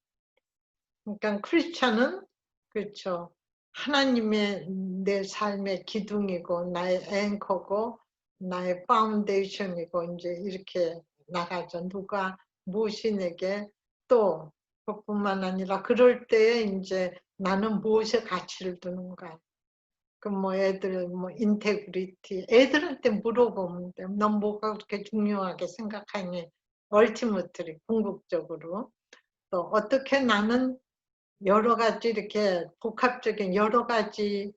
그러니까 크리스찬은 그렇죠. 하나님의 내 삶의 기둥이고 나의 앵커고 나의 파운데이션이고 이제 이렇게 나가죠. 누가 무엇이 내게 또 그뿐만 아니라 그럴 때에 이제 나는 무엇에 가치를 두는가. 그 뭐 애들 뭐 인테그리티 애들한테 물어보면 돼. 넌 뭐가 그렇게 중요하게 생각하니? 얼티머트리 궁극적으로 또 어떻게 나는 여러 가지 이렇게 복합적인 여러 가지를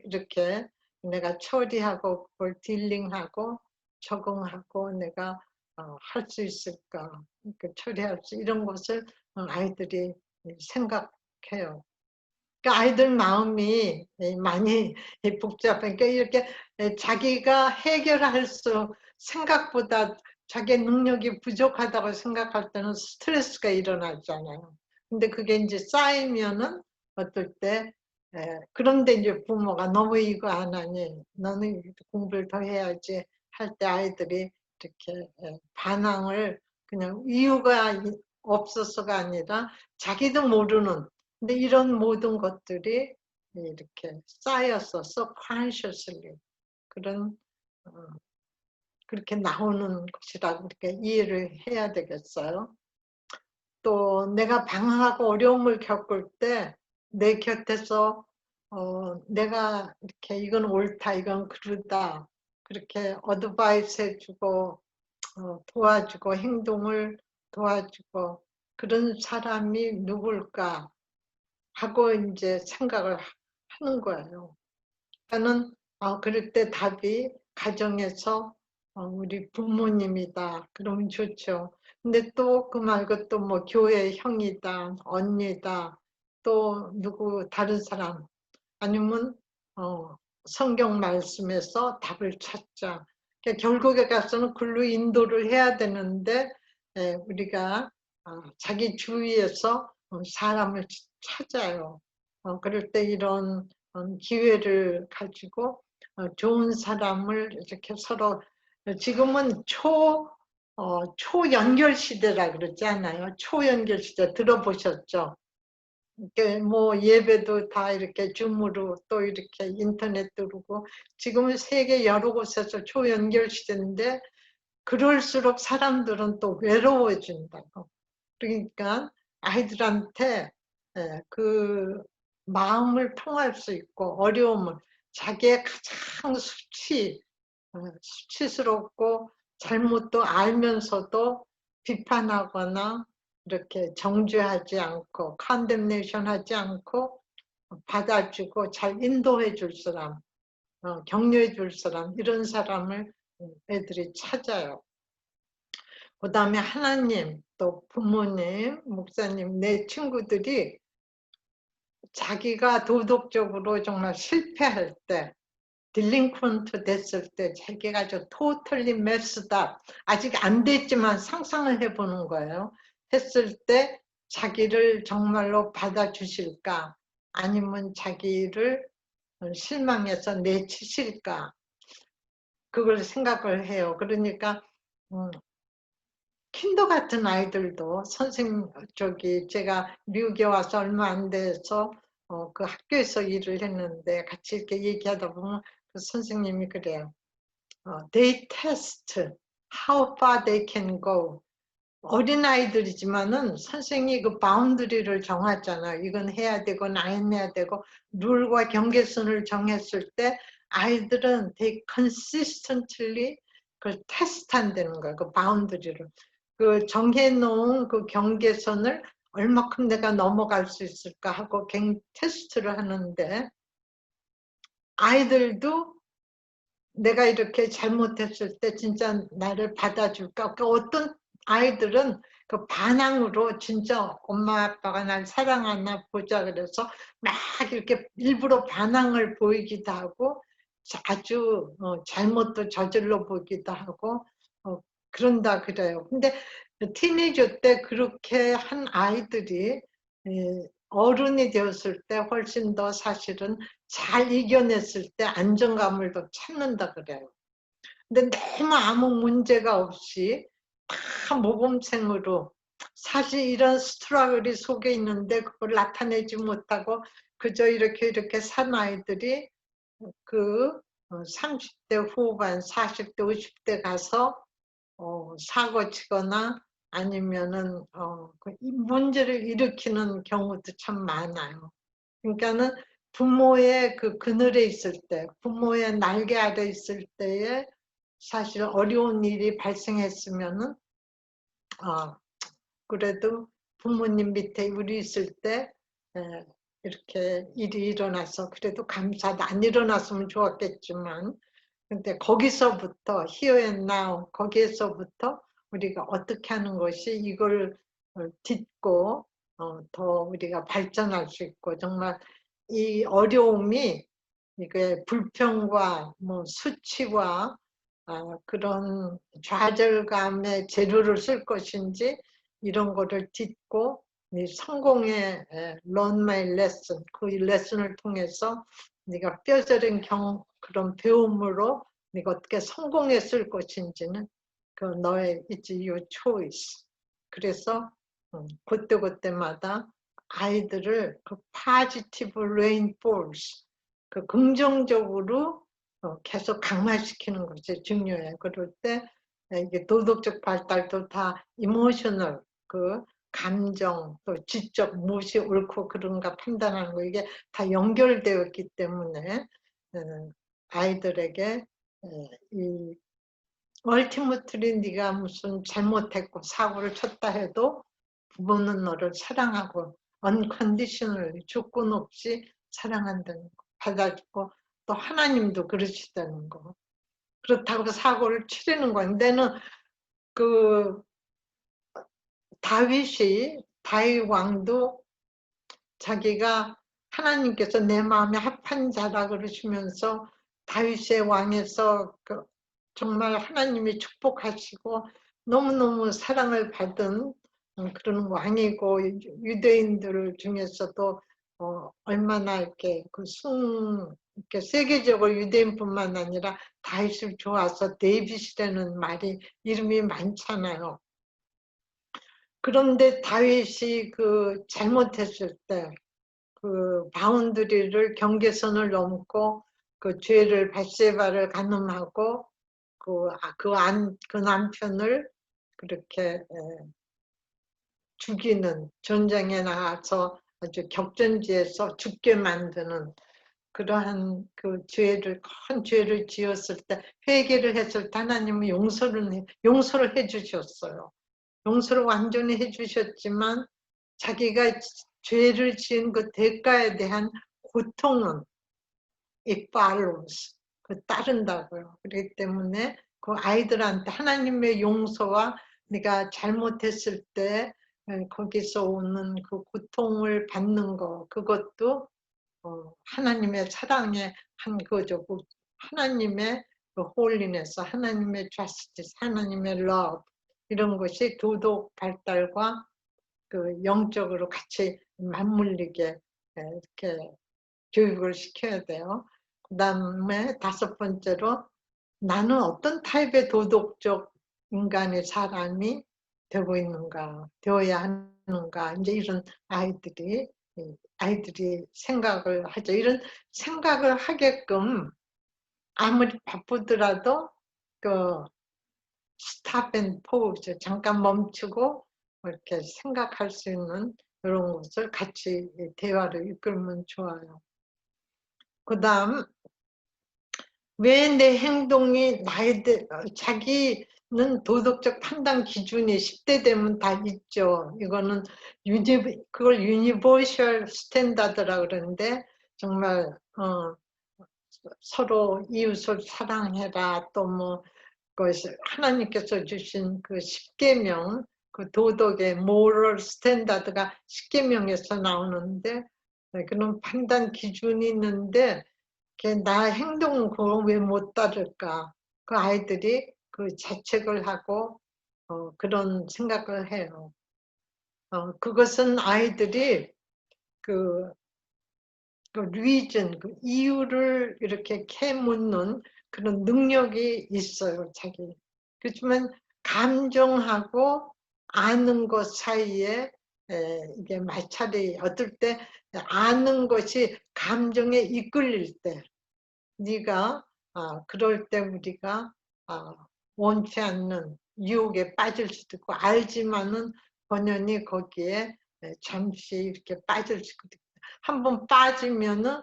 이렇게 내가 처리하고 그걸 딜링하고 적응하고 내가 할 수 있을까? 처리할 수 이런 것을 아이들이 생각해요. 그러니까 아이들 마음이 많이 복잡하니까 이렇게 자기가 해결할 수 생각보다 자기 능력이 부족하다고 생각할 때는 스트레스가 일어나잖아요. 근데 그게 이제 쌓이면은 어떨 때 그런데 이제 부모가 너무 이거 안 하니 너는 공부를 더 해야지 할 때 아이들이 이렇게 반항을 그냥 이유가 없어서가 아니라 자기도 모르는 근데 이런 모든 것들이 이렇게 쌓여서 subconsciously 그런 그렇게 나오는 것이라고 이렇게 이해를 해야 되겠어요. 또 내가 방황하고 어려움을 겪을 때 내 곁에서 내가 이렇게 이건 옳다 이건 그르다 그렇게 어드바이스 해주고 도와주고 행동을 도와주고 그런 사람이 누굴까 하고 이제 생각을 하는 거예요. 저는 그럴 때 답이 가정에서 우리 부모님이다. 그러면 좋죠. 근데 또 그 말고 또 뭐 교회 형이다, 언니다, 또 누구 다른 사람 아니면 성경 말씀에서 답을 찾자. 그러니까 결국에 가서는 글로 인도를 해야 되는데 우리가 자기 주위에서 사람을 찾아요. 그럴 때 이런 기회를 가지고 좋은 사람을 이렇게 서로 지금은 초연결 시대라 그러지 않아요? 초연결 시대 들어보셨죠? 이렇게 뭐 예배도 다 이렇게 줌으로 또 이렇게 인터넷 들고 지금은 세계 여러 곳에서 초연결 시대인데 그럴수록 사람들은 또 외로워진다고. 그러니까 아이들한테 그 마음을 통할 수 있고 어려움을 자기의 가장 수치스럽고 잘못도 알면서도 비판하거나 이렇게 정죄하지 않고 컨뎀네이션 하지 않고 받아주고 잘 인도해 줄 사람, 격려해 줄 사람 이런 사람을 애들이 찾아요. 그 다음에 하나님, 또 부모님, 목사님, 내 친구들이 자기가 도덕적으로 정말 실패할 때 딜링컨트 됐을 때 자기가 저 토털리 메스다 아직 안 됐지만 상상을 해보는 거예요. 했을 때 자기를 정말로 받아주실까 아니면 자기를 실망해서 내치실까 그걸 생각을 해요. 그러니까 킨더 같은 아이들도 선생님 제가 미국에 와서 얼마 안 돼서 그 학교에서 일을 했는데 같이 이렇게 얘기하다 보면 그 선생님이 그래요. They test how far they can go. 어린아이들이지만은 선생님이 그 바운드리를 정하잖아요. 이건 해야 되고 안 해야 되고 룰과 경계선을 정했을 때 아이들은 they consistently 그걸 테스트한다는 거예요. 그 바운드리를. 그 정해놓은 그 경계선을 얼마큼 내가 넘어갈 수 있을까 하고 테스트를 하는데 아이들도 내가 이렇게 잘못했을 때 진짜 나를 받아줄까? 그러니까 어떤 아이들은 그 반항으로 진짜 엄마 아빠가 날 사랑하나 보자 그래서 막 이렇게 일부러 반항을 보이기도 하고 아주 잘못도 저질러 보기도 하고 그런다 그래요. 근데 티네이저 때 그렇게 한 아이들이 어른이 되었을 때 훨씬 더 사실은 잘 이겨냈을 때 안정감을 더 찾는다 그래요. 근데 너무 아무 문제가 없이 다 모범생으로 사실 이런 스트러글이 속에 있는데 그걸 나타내지 못하고 그저 이렇게 산 아이들이 그 30대 후반, 40대, 50대 가서 사고 치거나 아니면은 그 문제를 일으키는 경우도 참 많아요. 그러니까는 부모의 그 그늘에 있을 때, 부모의 날개 아래 있을 때에 사실 어려운 일이 발생했으면은 그래도 부모님 밑에 우리 있을 때 이렇게 일이 일어나서 그래도 감사하다. 안 일어났으면 좋았겠지만 근데 거기서부터 here and now 거기에서부터 우리가 어떻게 하는 것이 이걸 딛고 더 우리가 발전할 수 있고 정말 이 어려움이 이게 불평과 뭐 수치와 그런 좌절감의 재료를 쓸 것인지 이런 거를 딛고 이 성공의 learn my lesson 그 레슨을 통해서 네가 뼈저린 그런 배움으로 네가 어떻게 성공했을 것인지는 그 너의 it's your choice. 그래서 그때마다 아이들을 그 positive reinforce 그 긍정적으로 계속 강화시키는 것이 중요해요. 그럴 때 이게 도덕적 발달도 다 이모셔널 그 감정 또 지적 무엇이 옳고 그른가 판단하는 거 이게 다 연결되었기 때문에 아이들에게 이 얼티머틀리 네가 무슨 잘못했고 사고를 쳤다 해도 부모는 너를 사랑하고 언컨디셔널 조건 없이 사랑한다는 거 받아주고 또 하나님도 그러시다는 거 그렇다고 사고를 치르는 건데 내는 그 다윗 왕도 자기가 하나님께서 내 마음에 합한 자라 그러시면서 다윗의 왕에서 정말 하나님이 축복하시고 너무너무 사랑을 받은 그런 왕이고 유대인들 중에서도 얼마나 이렇게 이렇게 세계적으로 유대인뿐만 아니라 다윗을 좋아서 데이빗이라는 말이 이름이 많잖아요. 그런데 다윗이 그 잘못했을 때 그 바운드리를 경계선을 넘고 그 죄를 바세바를 간음하고 그 남편을 그렇게 죽이는 전쟁에 나가서 아주 격전지에서 죽게 만드는 그러한 그 큰 죄를 지었을 때 회개를 했을 때 하나님은 용서를 해주셨어요. 용서를 완전히 해주셨지만 자기가 죄를 지은 그 대가에 대한 고통은 it follows 따른다고요. 그렇기 때문에 그 아이들한테 하나님의 용서와 네가 잘못했을 때 거기서 오는 그 고통을 받는 거 그것도 하나님의 사랑의 한 거죠. 하나님의 그 홀리네스, 하나님의 justice, 하나님의 love 이런 것이 도덕 발달과 그 영적으로 같이 맞물리게 이렇게 교육을 시켜야 돼요. 그 다음에 5번째로 나는 어떤 타입의 도덕적 인간의 사람이 되고 있는가, 되어야 하는가, 이제 이런 아이들이 아이들이 생각을 하죠. 이런 생각을 하게끔 아무리 바쁘더라도 그 스탑 앤 포즈 잠깐 멈추고 이렇게 생각할 수 있는 이런 것을 같이 대화를 이끌면 좋아요. 그다음 왜 내 행동이 자기는 도덕적 판단 기준이 10대 되면 다 있죠. 이거는 그걸 유니버셜 스탠다드라 그러는데 정말 서로 이웃을 사랑해라 또 뭐 그것이 하나님께서 주신 그 10계명 그 도덕의 모럴 스탠다드가 10계명에서 나오는데 그런 판단 기준이 있는데 나 행동은 그걸 왜 못 따를까? 그 아이들이 그 자책을 하고 그런 생각을 해요. 그것은 아이들이 그 리전, 그 이유를 이렇게 캐묻는 그런 능력이 있어요, 자기. 그렇지만 감정하고 아는 것 사이에 이게 마찰이 어떨 때 아는 것이 감정에 이끌릴 때 네가 그럴 때 우리가 원치 않는 유혹에 빠질 수도 있고 알지만은 본연이 거기에 잠시 이렇게 빠질 수도 있고 한번 빠지면은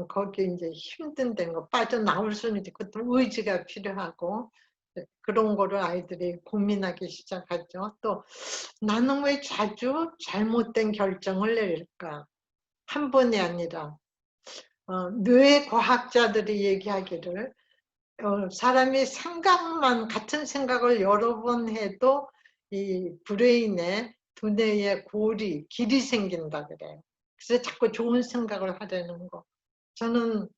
거기 이제 힘든 데가 빠져나올 수는 있고 또 의지가 필요하고 그런 거를 아이들이 고민하기 시작하죠. 또 나는 왜 자주 잘못된 결정을 내릴까? 한 번이 아니라 뇌 과학자들이 얘기하기를 사람이 같은 생각을 여러 번 해도 이 브레인에 두뇌에 길이 생긴다 그래요. 그래서 자꾸 좋은 생각을 하려는 거. 저는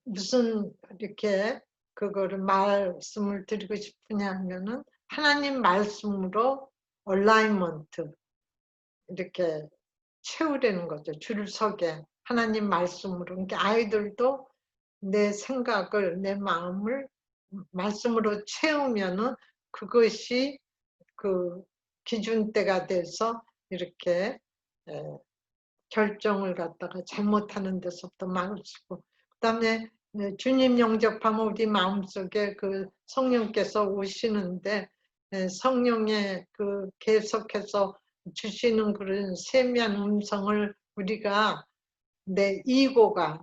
무슨 이렇게 그거를 말씀을 드리고 싶으냐 하면은 하나님 말씀으로 얼라이먼트 이렇게 채우려는 거죠. 줄 서게 하나님 말씀으로. 그러니까 아이들도 내 생각을 내 마음을 말씀으로 채우면은 그것이 그 기준대가 돼서 이렇게 결정을 갖다가 잘못하는 데서부터 막을 수 있고 그다음에 주님 영접하면 우리 마음속에 그 성령께서 오시는데 성령의 그 계속해서 주시는 그런 세미한 음성을 우리가 내 에고가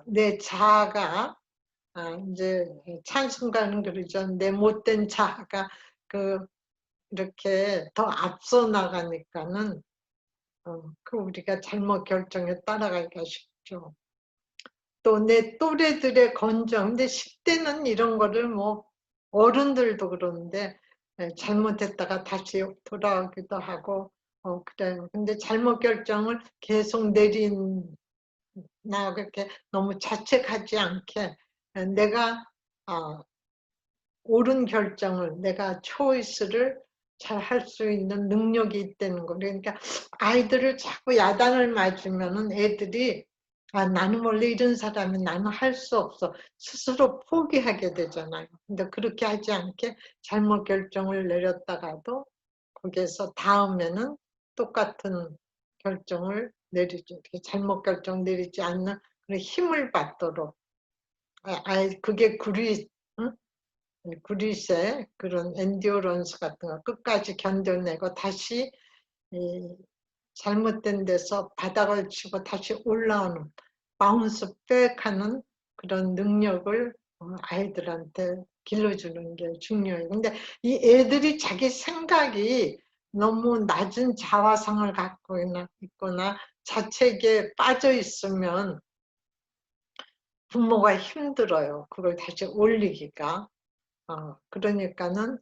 내 자아가 이제 찬송가는 그러죠. 내 못된 자아가 이렇게 더 앞서 나가니까는 우리가 잘못 결정에 따라가기가 쉽죠. 또 내 또래들의 건정. 근데 10대는 이런 거를 뭐 어른들도 그러는데 잘못했다가 다시 돌아오기도 하고 그래요. 근데 잘못 결정을 계속 그렇게 너무 자책하지 않게 내가 옳은 결정을 내가 초이스를 잘 할 수 있는 능력이 있다는 거. 그러니까 아이들을 자꾸 야단을 맞으면은 애들이 나는 원래 이런 사람이 나는 할 수 없어 스스로 포기하게 되잖아요. 근데 그렇게 하지 않게 잘못 결정을 내렸다가도 거기에서 다음에는 똑같은 결정을 내리죠. 잘못 결정 내리지 않는 그런 힘을 받도록 그게 응? 그리스의 그런 엔듀어런스 같은 거 끝까지 견뎌내고 다시 잘못된 데서 바닥을 치고 다시 올라오는 바운스 백하는 그런 능력을 아이들한테 길러주는 게 중요해요. 근데 이 애들이 자기 생각이 너무 낮은 자화상을 갖고 있거나 자책에 빠져 있으면 부모가 힘들어요. 그걸 다시 올리기가. 그러니까는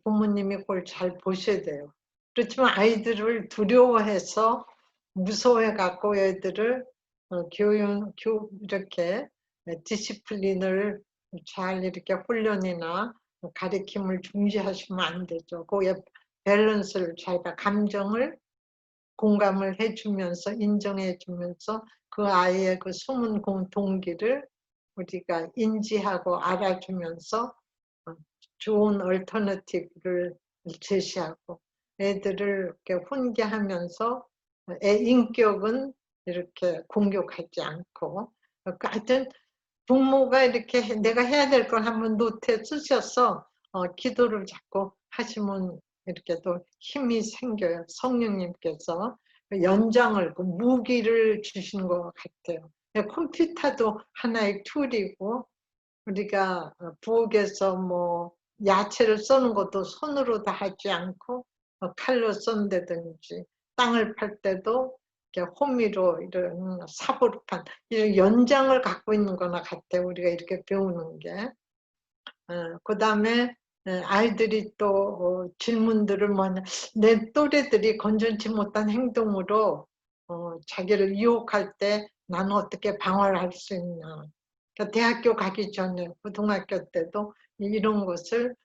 부모님이 그걸 잘 보셔야 돼요. 그렇지만 아이들을 두려워해서 무서워해갖고 애들을 이렇게 디시플린을 잘 이렇게 훈련이나 가르침을 중시하시면 안 되죠. 거기에 밸런스를 자기가 감정을 공감을 해주면서 인정해주면서 그 아이의 그 숨은 동기를 우리가 인지하고 알아주면서 좋은 얼터너티브를 제시하고 애들을 이렇게 훈계하면서 애 인격은 이렇게 공격하지 않고 하여튼 부모가 이렇게 내가 해야 될 걸 한번 노트에 쓰셔서 기도를 자꾸 하시면 이렇게 또 힘이 생겨요. 성령님께서 연장을 그 무기를 주신 것 같아요. 컴퓨터도 하나의 툴이고 우리가 부엌에서 뭐 야채를 써는 것도 손으로 다 하지 않고 칼로 썬다든지 땅을 팔 때도 이렇게 호미로 이런 사보판 이런 연장을 갖고 있는 거나 같아요. 우리가 이렇게 배우는 게. 그다음에 아이들이 또 질문들을 뭐냐 내 또래들이 건전치 못한 행동으로 자기를 유혹할 때 나는 어떻게 방어를 할 수 있나. 그러니까 대학교 가기 전에 고등학교 때도 이런 것을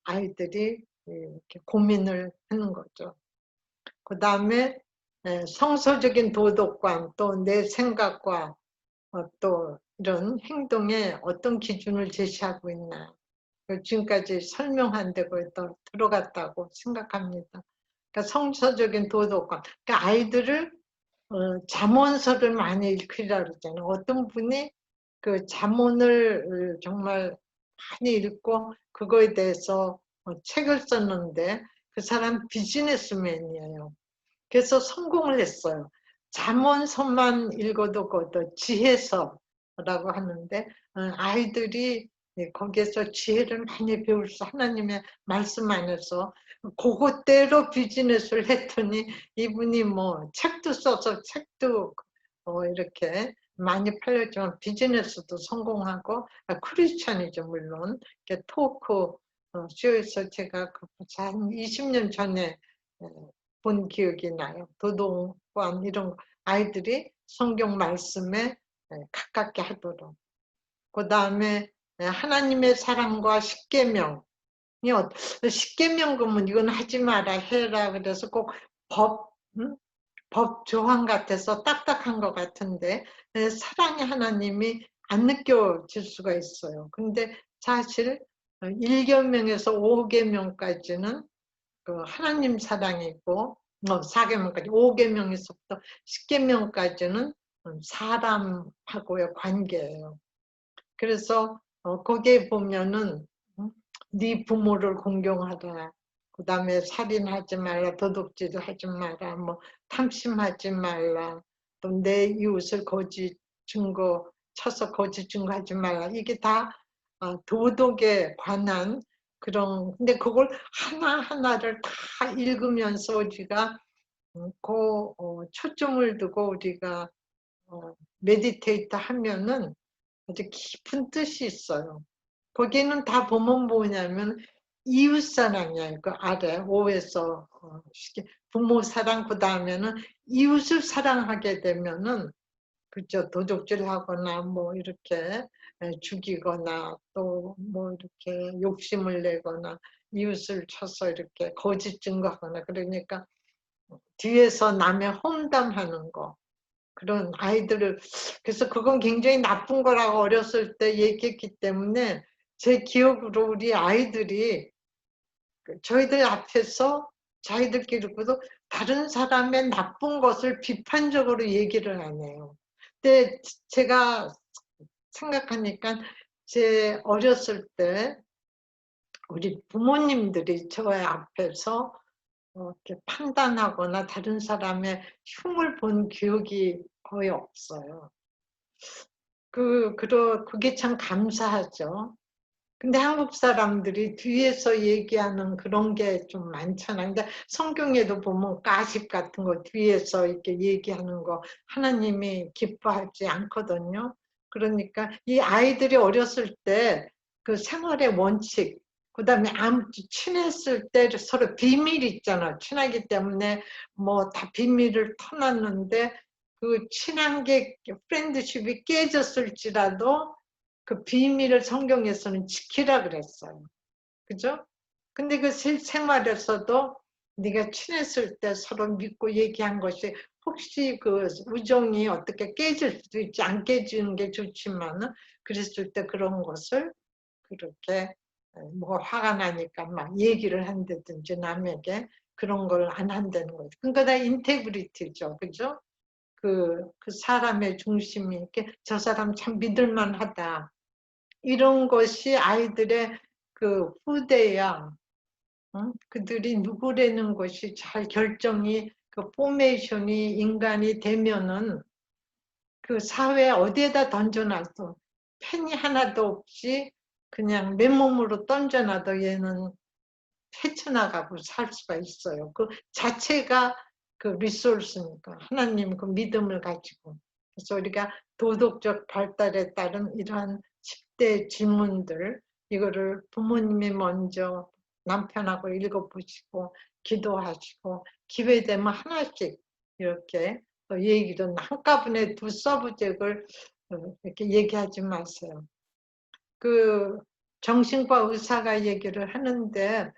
아이들이 이렇게 고민을 하는 거죠. 그다음에 성서적인 도덕관 또 내 생각과 또 이런 행동에 어떤 기준을 제시하고 있나. 지금까지 설명한 데 거의 또 들어갔다고 생각합니다. 그러니까 성서적인 도덕관. 그러니까 아이들을 잠언서를 많이 읽으라 그러잖아요. 어떤 분이 그 잠언을 정말 많이 읽고 그거에 대해서 책을 썼는데 그 사람 비즈니스맨이에요. 그래서 성공을 했어요. 잠언서만 읽어도 그것도 지혜서라고 하는데 아이들이 거기에서 지혜를 많이 배울 수 하나님의 말씀 안에서 그것대로 비즈니스를 했더니 이분이 뭐 책도 써서 책도 이렇게 많이 팔렸지만 비즈니스도 성공하고 크리스찬이죠 물론 토크 쇼에서 제가 한 20년 전에 본 기억이 나요. 도덕관 이런 아이들이 성경 말씀에 가깝게 하도록. 그 다음에 하나님의 사랑과 십계명. 십계명 그러면 이건 하지 마라 해라 그래서 꼭 법, 법 조항 같아서 딱딱한 것 같은데 사랑의 하나님이 안 느껴질 수가 있어요. 근데 사실 1계명에서 5계명까지는 그 하나님 사랑이고 4계명까지 5계명에서부터 10계명까지는 사람하고의 관계예요. 그래서 거기에 보면은 네 부모를 공경하라. 그 다음에 살인하지 말라. 도둑질 하지 마라. 뭐 탐심하지 말라. 또 내 이웃을 거짓 증거 쳐서 거짓 증거하지 말라. 이게 다 도덕에 관한 그런 근데 그걸 하나하나를 다 읽으면서 우리가 그 초점을 두고 우리가 메디테이트 하면은 아주 깊은 뜻이 있어요. 거기는 다 보면 뭐냐면 이웃사랑이에요. 그 아래 5에서 부모 사랑 그 다음에는 이웃을 사랑하게 되면은 그죠 도적질하거나 뭐 이렇게 죽이거나 또 뭐 이렇게 욕심을 내거나 이웃을 쳐서 이렇게 거짓 증거하거나 그러니까 뒤에서 남의 험담하는 거 그런 아이들을 그래서 그건 굉장히 나쁜 거라고 어렸을 때 얘기했기 때문에 제 기억으로 우리 아이들이 저희들 앞에서 자기들끼리도 다른 사람의 나쁜 것을 비판적으로 얘기를 안 해요. 근데 제가 생각하니까 제 어렸을 때 우리 부모님들이 저의 앞에서 이렇게 판단하거나 다른 사람의 흉을 본 기억이 거의 없어요. 그게 참 감사하죠. 근데 한국 사람들이 뒤에서 얘기하는 그런 게 좀 많잖아요. 근데 성경에도 보면 가십 같은 거 뒤에서 이렇게 얘기하는 거 하나님이 기뻐하지 않거든요. 그러니까 이 아이들이 어렸을 때 그 생활의 원칙, 그다음에 친했을 때 서로 비밀이 있잖아. 친하기 때문에 뭐 다 비밀을 터놨는데 그 친한 게 프렌드십이 깨졌을지라도 그 비밀을 성경에서는 지키라 그랬어요. 그죠? 근데 그 생활에서도 네가 친했을 때 서로 믿고 얘기한 것이 혹시 그 우정이 어떻게 깨질 수도 있지 안 깨지는 게 좋지만은 그랬을 때 그런 것을 그렇게 뭐 화가 나니까 막 얘기를 한다든지 남에게 그런 걸 안 한다는 거죠. 그러니까 다 인테그리티죠. 그죠? 그 사람의 중심이 이렇게 저 사람 참 믿을만하다. 이런 것이 아이들의 그 후대야. 응? 그들이 누구라는 것이 잘 결정이 그 포메이션이 인간이 되면은 그 사회 어디에다 던져놔도 펜이 하나도 없이 그냥 맨몸으로 던져놔도 얘는 헤쳐나가고 살 수가 있어요. 그 자체가 그 리소스니까 하나님 그 믿음을 가지고. 그래서 우리가 도덕적 발달에 따른 이러한 10대 질문들 이거를 부모님이 먼저 남편하고 읽어보시고 기도하시고 기회되면 하나씩 이렇게 또 얘기를 한꺼번에 두 서브젝을 이렇게 얘기하지 마세요. 그 정신과 의사가 얘기를 하는데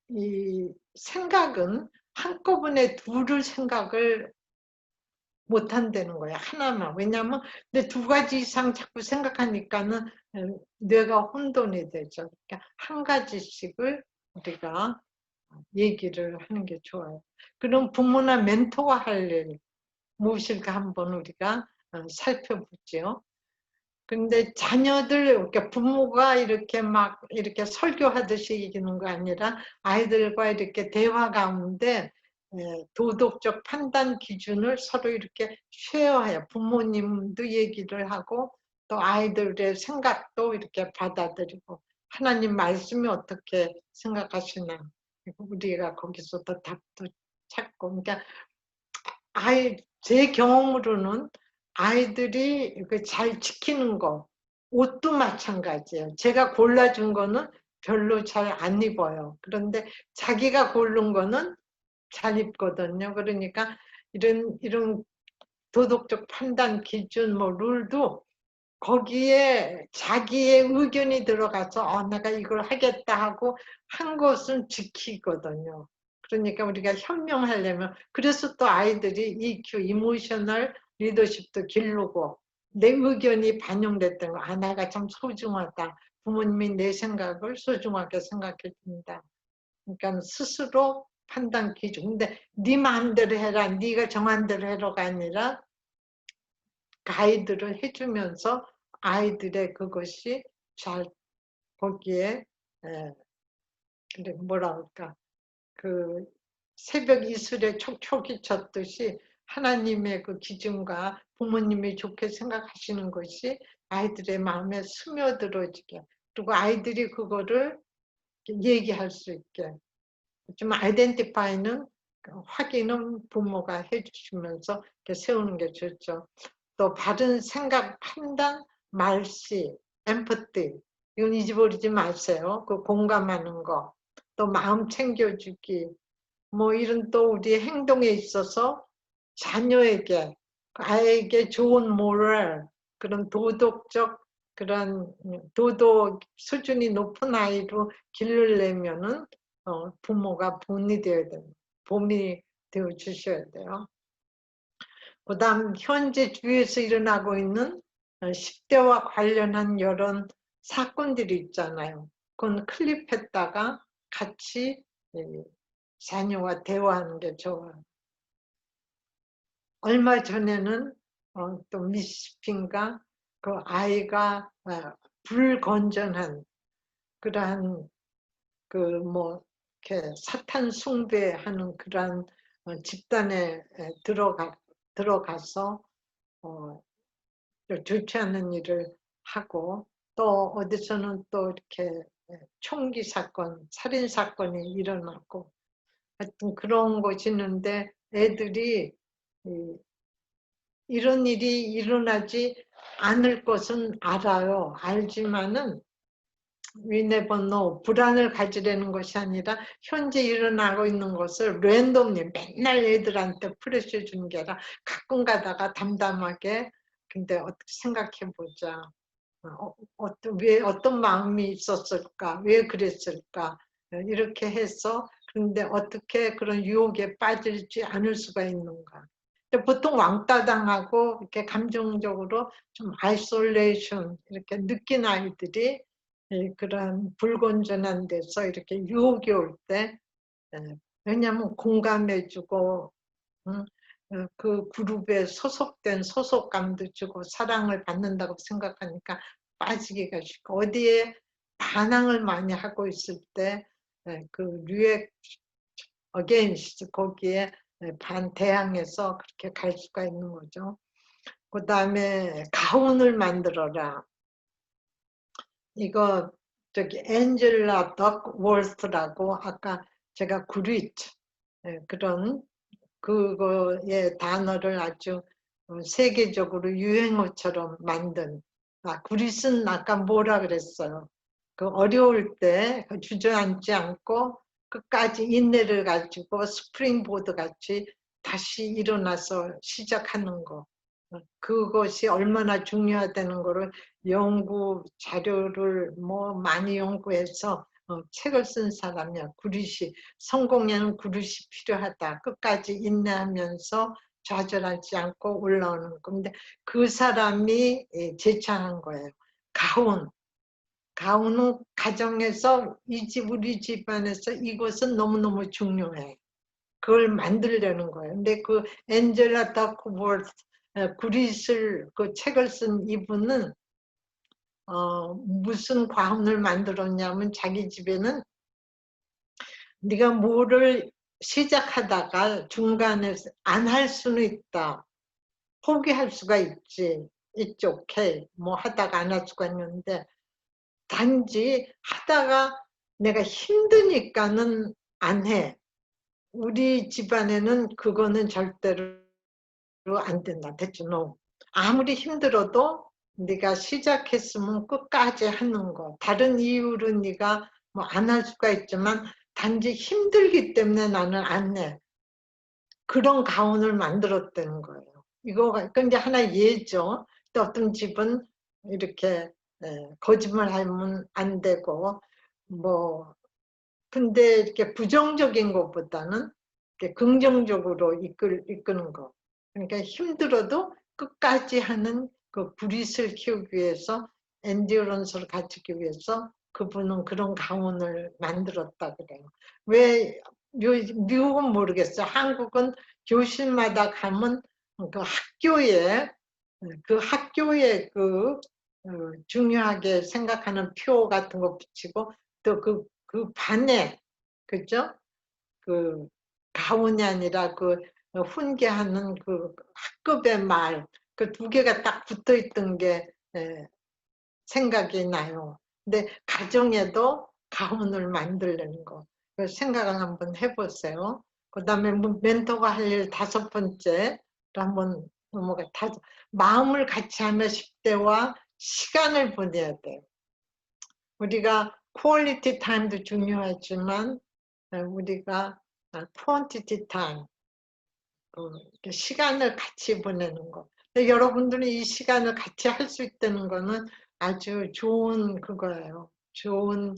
이 생각은 한꺼번에 둘을 생각을 못 한다는 거야. 하나만. 왜냐하면 내 두 가지 이상 자꾸 생각하니까는 뇌가 혼돈이 되죠. 그러니까 한 가지씩을 우리가 얘기를 하는 게 좋아요. 그럼 부모나 멘토가 할 일 무엇일까 한번 우리가 살펴보죠. 근데 자녀들, 그러니까 부모가 이렇게 막 이렇게 설교하듯이 이기는 거 아니라 아이들과 이렇게 대화 가운데 도덕적 판단 기준을 서로 이렇게 쉐어해요. 부모님도 얘기를 하고 또 아이들의 생각도 이렇게 받아들이고 하나님 말씀이 어떻게 생각하시나 우리가 거기서 또 답도 찾고 그러니까 제 경험으로는 아이들이 잘 지키는 거, 옷도 마찬가지예요. 제가 골라준 거는 별로 잘 안 입어요. 그런데 자기가 고른 거는 잘 입거든요. 그러니까 이런 도덕적 판단 기준, 뭐 룰도 거기에 자기의 의견이 들어가서 내가 이걸 하겠다 하고 한 것은 지키거든요. 그러니까 우리가 현명하려면 그래서 또 아이들이 EQ, 이모셔널 리더십도 기르고 내 의견이 반영됐던 거. 내가 참 소중하다. 부모님이 내 생각을 소중하게 생각해 준다. 그러니까 스스로 판단 기준. 근데 네 마음대로 해라. 네가 정한 대로 해라가 아니라 가이드를 해주면서 아이들의 그것이 잘 거기에 뭐라 할까 그 새벽 이슬에 촉촉이 쳤듯이 하나님의 그 기준과 부모님이 좋게 생각하시는 것이 아이들의 마음에 스며들어지게 그리고 아이들이 그거를 얘기할 수 있게 좀 아이덴티파이는 확인은 부모가 해주시면서 세우는 게 좋죠. 또 바른 생각, 판단, 말씨, 엠퍼티 이건 잊어버리지 마세요. 그 공감하는 거, 또 마음 챙겨주기 뭐 이런 또 우리 행동에 있어서 자녀에게 아이에게 좋은 모럴 그런 도덕적 그런 도덕 수준이 높은 아이로 기르려면은 부모가 본이 되어야 돼요. 봄이 되어 주셔야 돼요. 그다음 현재 주위에서 일어나고 있는 10대와 관련한 여러 사건들이 있잖아요. 그건 클립했다가 같이 자녀와 대화하는 게 좋아요. 얼마 전에는 또 미시핑가 그 아이가 불건전한 그러한 그 뭐 이렇게 사탄 숭배하는 그러한 집단에 들어가서 좋지 않은 일을 하고 또 어디서는 또 이렇게 총기 사건, 살인 사건이 일어났고 하여튼 그런 것이 있는데 애들이 이런 일이 일어나지 않을 것은 알아요. 알지만은 we never know. 불안을 가지려는 것이 아니라 현재 일어나고 있는 것을 랜덤리 맨날 애들한테 프레셔 주는 게 아니라 가끔 가다가 담담하게 근데 어떻게 생각해 보자. 왜 어떤 마음이 있었을까? 왜 그랬을까? 이렇게 해서 그런데 어떻게 그런 유혹에 빠지지 않을 수가 있는가? 보통 왕따 당하고 이렇게 감정적으로 좀 아이솔레이션 이렇게 느낀 아이들이 그런 불건전한 데서 이렇게 유혹이 올 때, 왜냐하면 공감해주고, 응? 그 그룹에 소속된 소속감도 주고 사랑을 받는다고 생각하니까 빠지기가 쉽고, 어디에 반항을 많이 하고 있을 때 그 리액 어게인스트 거기에 반대항해서 그렇게 갈 수가 있는 거죠. 그 다음에 가훈을 만들어라. 이거 저기 엔젤라 덕월스라고 아까 제가 구리트 그런 그거의 단어를 아주 세계적으로 유행어처럼 만든, 구릿은 아까 뭐라 그랬어요. 그 어려울 때 주저앉지 않고 끝까지 인내를 가지고 스프링보드 같이 다시 일어나서 시작하는 거. 그것이 얼마나 중요하다는 거를 연구 자료를 뭐 많이 연구해서 책을 쓴 사람이야. 구릿이, 성공에는 구릿이 필요하다. 끝까지 인내하면서 좌절하지 않고 올라오는 건데, 그 사람이 제창한 거예요. 가훈. 가훈은 가정에서 이 집 우리 집안에서 이것은 너무너무 중요해. 그걸 만들려는 거예요. 근데 그 엔젤라 다크워스 구릿을 그 책을 쓴 이분은 무슨 과언을 만들었냐면, 자기 집에는 네가 뭐를 시작하다가 중간에 안 할 수는 있다. 포기할 수가 있지. It's okay. 뭐 하다가 안 할 수가 있는데, 단지 하다가 내가 힘드니까는 안 해. 우리 집안에는 그거는 절대로 안 된다. 됐죠? No. 아무리 힘들어도 네가 시작했으면 끝까지 하는 거. 다른 이유로 네가 뭐 안 할 수가 있지만 단지 힘들기 때문에 나는 안 해. 그런 가훈을 만들었다는 거예요. 이거가 근데 하나 예죠. 또 어떤 집은 이렇게 거짓말하면 안 되고 뭐 근데 이렇게 부정적인 것보다는 이렇게 긍정적으로 이끄는 거. 그러니까 힘들어도 끝까지 하는 그 구릿을 키우기 위해서, 엔듀런스를 갖추기 위해서 그분은 그런 가문을 만들었다 그래요. 왜 미국은 모르겠어요. 한국은 교실마다 가면 그 학교에 중요하게 생각하는 표 같은 거 붙이고 또 그 반에, 그죠? 그 가훈이 아니라 그 훈계하는 그 학급의 말, 그 두 개가 딱 붙어 있던 게 생각이 나요. 근데 가정에도 가훈을 만들려는 거. 그 생각을 한번 해보세요. 그 다음에 멘토가 할 일 다섯 번째로 한번 넘어가. 마음을 같이 하며 10대와 시간을 보내야 돼요. 우리가 퀄리티 타임도 중요하지만 우리가 퀀티티 타임, 시간을 같이 보내는 거. 근데 여러분들이 이 시간을 같이 할 수 있다는 거는 아주 좋은 그거예요. 좋은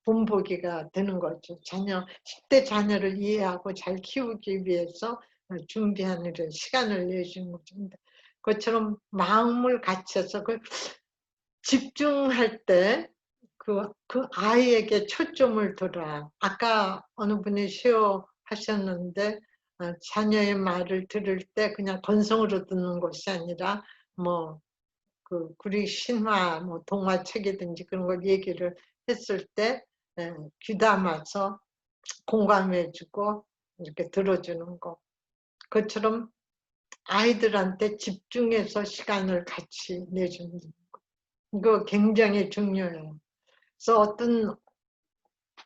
본보기가 되는 거죠. 10대 자녀를 이해하고 잘 키우기 위해서 준비하는 시간을 내주는 거죠. 그것처럼 마음을 같이 해서 집중할 때 그 아이에게 초점을 둬라. 아까 어느 분이 하셨는데 자녀의 말을 들을 때 그냥 건성으로 듣는 것이 아니라 뭐 구리 신화 뭐 동화책이든지 그런 걸 얘기를 했을 때 귀담아서 공감해주고 이렇게 들어주는 거. 그것처럼 아이들한테 집중해서 시간을 같이 내주는 거. 이거 굉장히 중요해요. 그래서 어떤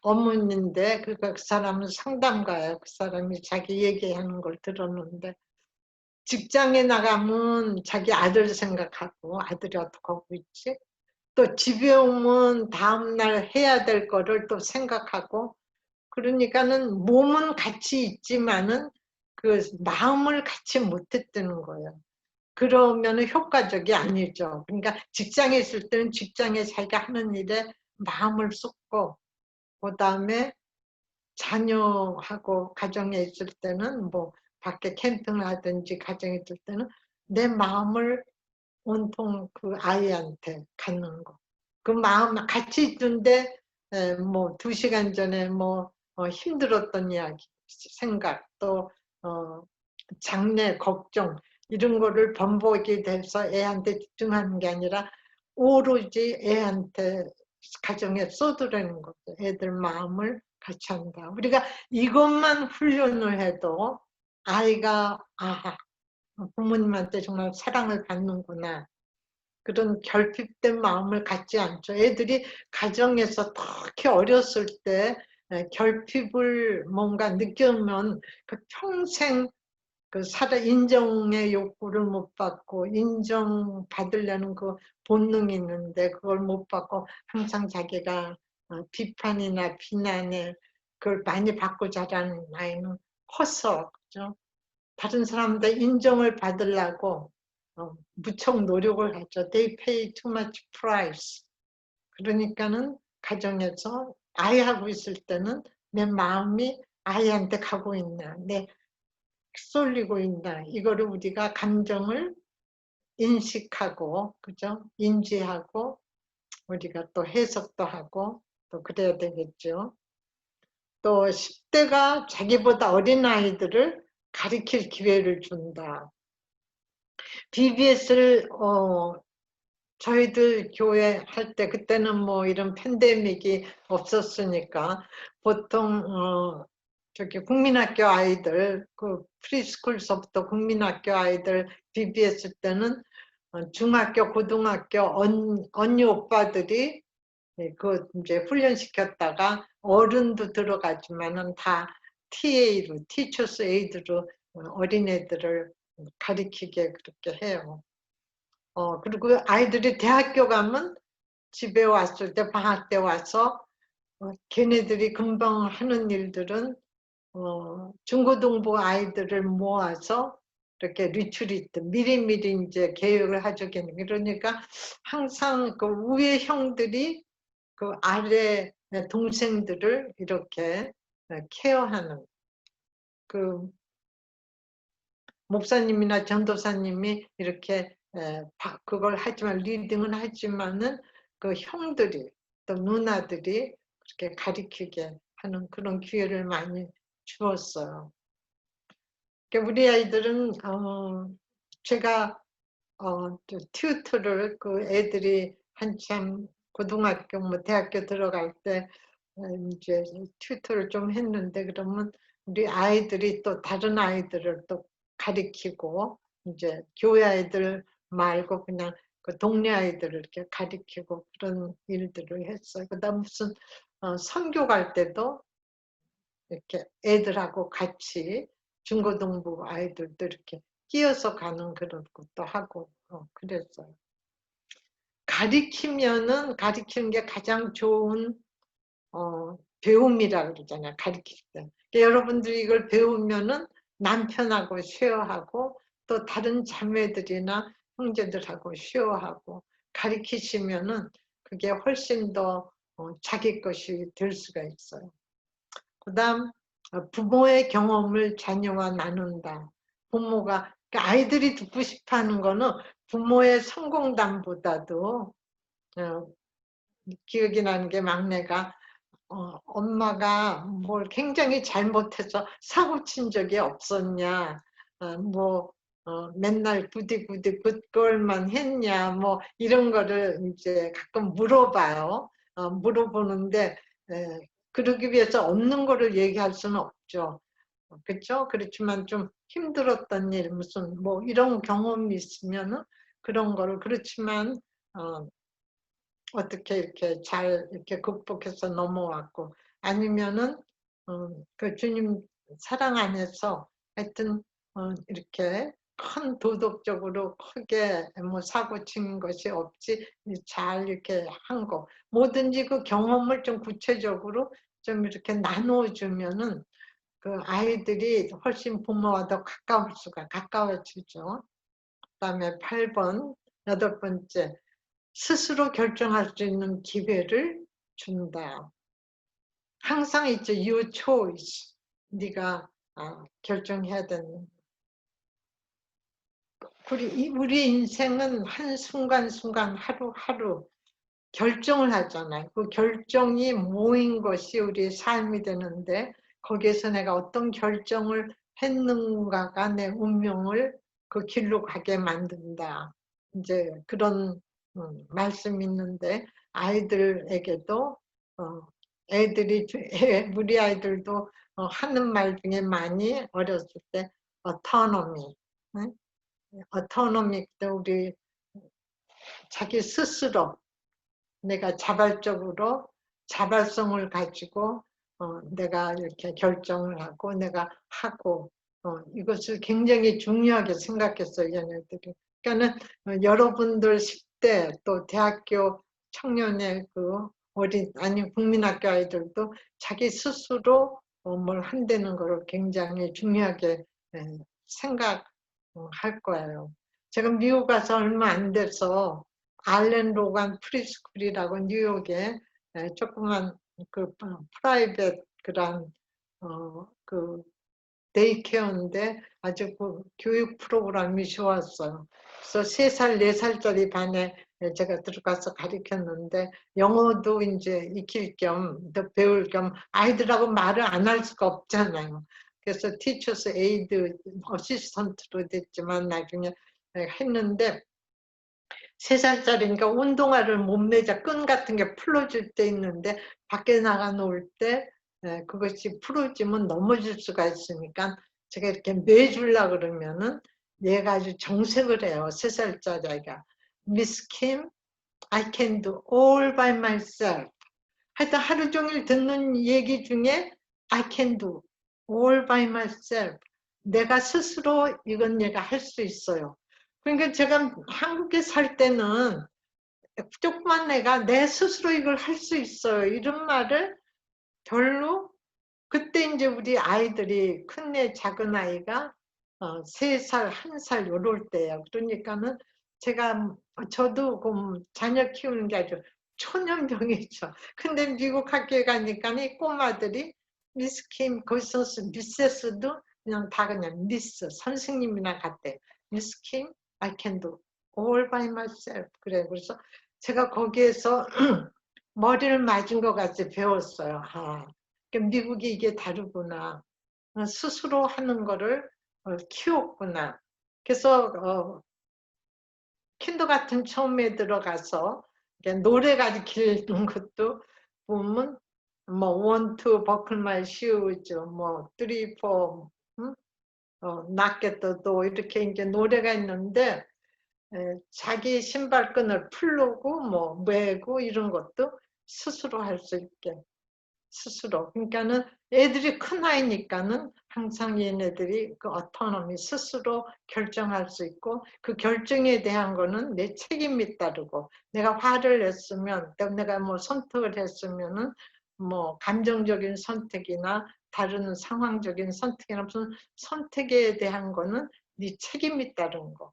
어머니인데 그 사람은 상담가예요. 그 사람이 자기 얘기하는 걸 들었는데, 직장에 나가면 자기 아들 생각하고 아들이 어떻게 하고 있지? 또 집에 오면 다음날 해야 될 거를 또 생각하고, 그러니까는 몸은 같이 있지만은 그 마음을 같이 못했다는 거예요. 그러면 효과적이 아니죠. 그러니까 직장에 있을 때는 직장에 자기가 하는 일에 마음을 쏟고, 그 다음에 자녀하고 가정에 있을 때는 뭐 밖에 캠핑을 하든지 가정에 있을 때는 내 마음을 온통 그 아이한테 갖는 거. 그 마음 같이 있는데 뭐 2시간 전에 뭐 힘들었던 이야기, 생각, 또 장래, 걱정 이런 거를 번복이 돼서 애한테 집중하는 게 아니라 오로지 애한테 가정에 쏟으라는 거죠. 애들 마음을 같이 한다. 우리가 이것만 훈련을 해도 아이가 부모님한테 정말 사랑을 받는구나. 그런 결핍된 마음을 갖지 않죠. 애들이 가정에서 특히 어렸을 때 결핍을 뭔가 느끼면 그 평생 그 인정의 욕구를 못 받고 인정받으려는 그 본능이 있는데 그걸 못 받고 항상 자기가 비판이나 비난을 그걸 많이 받고 자라는 아이는 커서, 그죠? 다른 사람들 인정을 받으려고 무척 노력을 하죠. They pay too much price. 그러니까는 가정에서 아이하고 있을 때는 내 마음이 아이한테 가고 있나, 내 쏠리고 있나, 이거를 우리가 감정을 인식하고, 그죠? 인지하고, 우리가 또 해석도 하고, 또 그래야 되겠죠. 또 10대가 자기보다 어린 아이들을 가리킬 기회를 준다. BBS를 저희들 교회 할 때 그때는 뭐 이런 팬데믹이 없었으니까 보통 저기 국민학교 아이들 그 프리스쿨서부터 국민학교 아이들 BBS 때는 중학교 고등학교 언니 오빠들이 그 이제 훈련시켰다가 어른도 들어가지만은 다 TA로 티처스 에이드로 어린애들을 가리키게 그렇게 해요. 그리고 아이들이 대학교 가면 집에 왔을 때 방학 때 와서 걔네들이 금방 하는 일들은 중고등부 아이들을 모아서 이렇게 리트리트 미리미리 이제 계획을 하죠. 그러니까 항상 그 위에 형들이 그 아래 동생들을 이렇게 케어하는, 그 목사님이나 전도사님이 이렇게 그걸 하지만 리딩은 하지만은 그 형들이 또 누나들이 그렇게 가리키게 하는 그런 기회를 많이 주었어요. 그러니까 우리 아이들은 제가 튜터를 그 애들이 한참 고등학교 뭐 대학교 들어갈 때 이제 튜터를 좀 했는데, 그러면 우리 아이들이 또 다른 아이들을 또 가리키고, 이제 교회 아이들 말고 그냥 그 동네 아이들을 이렇게 가리키고 그런 일들을 했어요. 그다음 무슨 선교 갈 때도 이렇게 애들하고 같이 중고등부 아이들도 이렇게 끼어서 가는 그런 것도 하고 그랬어요. 가리키는 게 가장 좋은 배움이라 그러잖아요. 가르칠 때. 그러니까 여러분들이 이걸 배우면은 남편하고 쉐어하고 또 다른 자매들이나 형제들하고 쉐어하고 가르치시면은 그게 훨씬 더 자기 것이 될 수가 있어요. 그다음 부모의 경험을 자녀와 나눈다. 부모가 그러니까 아이들이 듣고 싶어하는 거는 부모의 성공담보다도 기억이 나는 게 막내가 엄마가 뭘 굉장히 잘못해서 사고 친 적이 없었냐, 맨날 부디부디 굿걸만 했냐, 뭐 이런 거를 이제 가끔 물어봐요. 물어보는데 그러기 위해서 없는 거를 얘기할 수는 없죠. 그렇죠? 그렇지만 좀 힘들었던 일, 무슨 뭐 이런 경험이 있으면은 그런 거를, 그렇지만 어떻게 이렇게 잘 이렇게 극복해서 넘어왔고, 아니면은 그 주님 사랑 안에서 하여튼 이렇게 큰 도덕적으로 크게 뭐 사고 친 것이 없이 잘 이렇게 한 거, 뭐든지 그 경험을 좀 구체적으로 좀 이렇게 나눠주면은 그 아이들이 훨씬 부모와 더 가까워지죠. 그다음에 8번, 8번째, 스스로 결정할 수 있는 기회를 준다. 항상 있죠. Your choice. 네가 결정해야 되는. 우리 인생은 한순간순간 하루하루 결정을 하잖아요. 그 결정이 모인 것이 우리의 삶이 되는데 거기에서 내가 어떤 결정을 했는가가 내 운명을 그 길로 가게 만든다. 이제 그런 말씀이 있는데 아이들에게도 애들이 우리 아이들도 하는 말 중에 많이 어렸을 때 autonomy, autonomy 때 우리 자기 스스로 내가 자발적으로 자발성을 가지고 내가 이렇게 결정을 하고 내가 하고 이것을 굉장히 중요하게 생각했어요, 얘네들이. 그러니까는 여러분들 10대 또 대학교 청년의 그 아니 국민학교 아이들도 자기 스스로 뭘 한다는 걸 굉장히 중요하게 생각할 거예요. 제가 미국 가서 얼마 안 돼서 알렌 로간 프리스쿨이라고 뉴욕에 조그만 그 프라이빗 그런 그 데이케어인데 아주 그 교육 프로그램이 좋았어요. 그래서 3살, 4살짜리 반에 제가 들어가서 가르쳤는데 영어도 이제 익힐 겸, 더 배울 겸 아이들하고 말을 안 할 수가 없잖아요. 그래서 티처스 에이드 어시스턴트로 됐지만 나중에 했는데 3살짜리니까 운동화를 몸매자 끈 같은 게 풀어줄 때 있는데 밖에 나가 놀 때 그것이 풀어지면 넘어질 수가 있으니까 제가 이렇게 매주려고 그러면은 얘가 아주 정색을 해요. 3살짜리 아이가. Miss Kim, I can do all by myself. 하여튼 하루 종일 듣는 얘기 중에 I can do all by myself. 내가 스스로 이건 얘가 할 수 있어요. 그러니까 제가 한국에 살 때는 조그만 애가 내 스스로 이걸 할 수 있어요. 이런 말을 별로 그때 이제 우리 아이들이 큰애 작은 아이가 3살, 1살 요럴 때예요. 그러니까는 제가 저도 그 자녀 키우는 게 아주 초년병이죠. 근데 미국 학교에 가니까 이 꼬마들이 미스 킴 거기서 미세스도 그냥 미스 선생님이나 같대. 미스 킴 I can do all by myself. 그래. 그래서 제가 거기에서 머리를 맞은 것 같이 배웠어요. 미국이 이게 다르구나. 스스로 하는 거를 키웠구나. 그래서 킨더가튼 처음에 들어가서 노래 가르치는 것도 보면 뭐 원, 투, 버클 마이 슈즈, 뭐 쓰리, 포, 낫겠다 도 이렇게 이제 노래가 있는데 자기 신발끈을 풀고 뭐 매고 이런 것도 스스로 할 수 있게 스스로. 그러니까는 애들이 큰 아이니까는 항상 얘네들이 그 어토노미 스스로 결정할 수 있고 그 결정에 대한 거는 내 책임이 따르고 내가 화를 냈으면 내가 뭐 선택을 했으면은 뭐 감정적인 선택이나 다른 상황적인 선택이나 무슨 선택에 대한 거는 네 책임이 따른 거.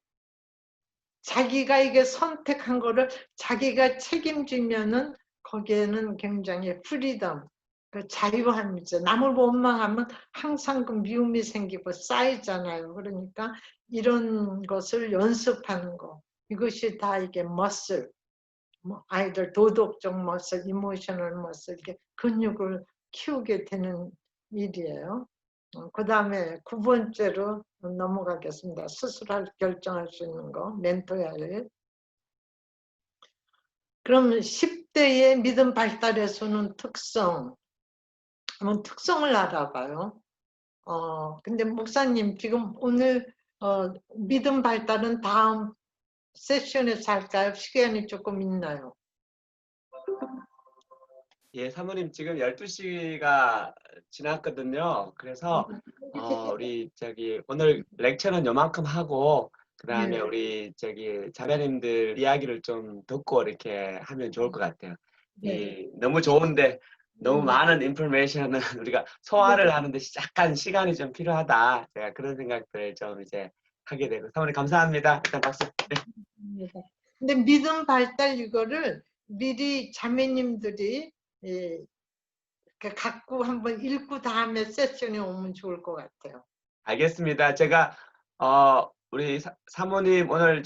자기가 이게 선택한 거를 자기가 책임지면은 거기에는 굉장히 프리덤, 그 자유함이죠. 남을 원망하면 항상 그 미움이 생기고 쌓이잖아요. 그러니까 이런 것을 연습하는 거. 이것이 다 이게 머슬, 뭐 아이들 도덕적 머슬, 이모셔널 머슬, 이게 근육을 키우게 되는 일이에요. 그 다음에 9번째로 넘어가겠습니다. 스스로 결정할 수 있는 거, 멘토야 일. 그럼 10대의 믿음 발달에서는 특성, 한번 특성을 알아봐요. 근데 목사님 지금 오늘 믿음 발달은 다음 세션에서 할까요? 시간이 조금 있나요? 예, 사모님 지금 12시가 지났거든요. 그래서 우리 오늘 렉처는 요만큼 하고 그다음에 네. 우리 자매님들 이야기를 좀 듣고 이렇게 하면 좋을 것 같아요. 네. 너무 좋은데 너무 많은 인포메이션은 우리가 소화를 네. 하는데 약간 시간이 좀 필요하다. 제가 그런 생각들을 좀 이제 하게 되고 사모님 감사합니다. 일단 박수. 네. 근데 믿음 발달 이거를 미리 자매님들이 갖고 한번 읽고 다음에 세션에 오면 좋을 것 같아요. 알겠습니다. 제가 우리 사모님 오늘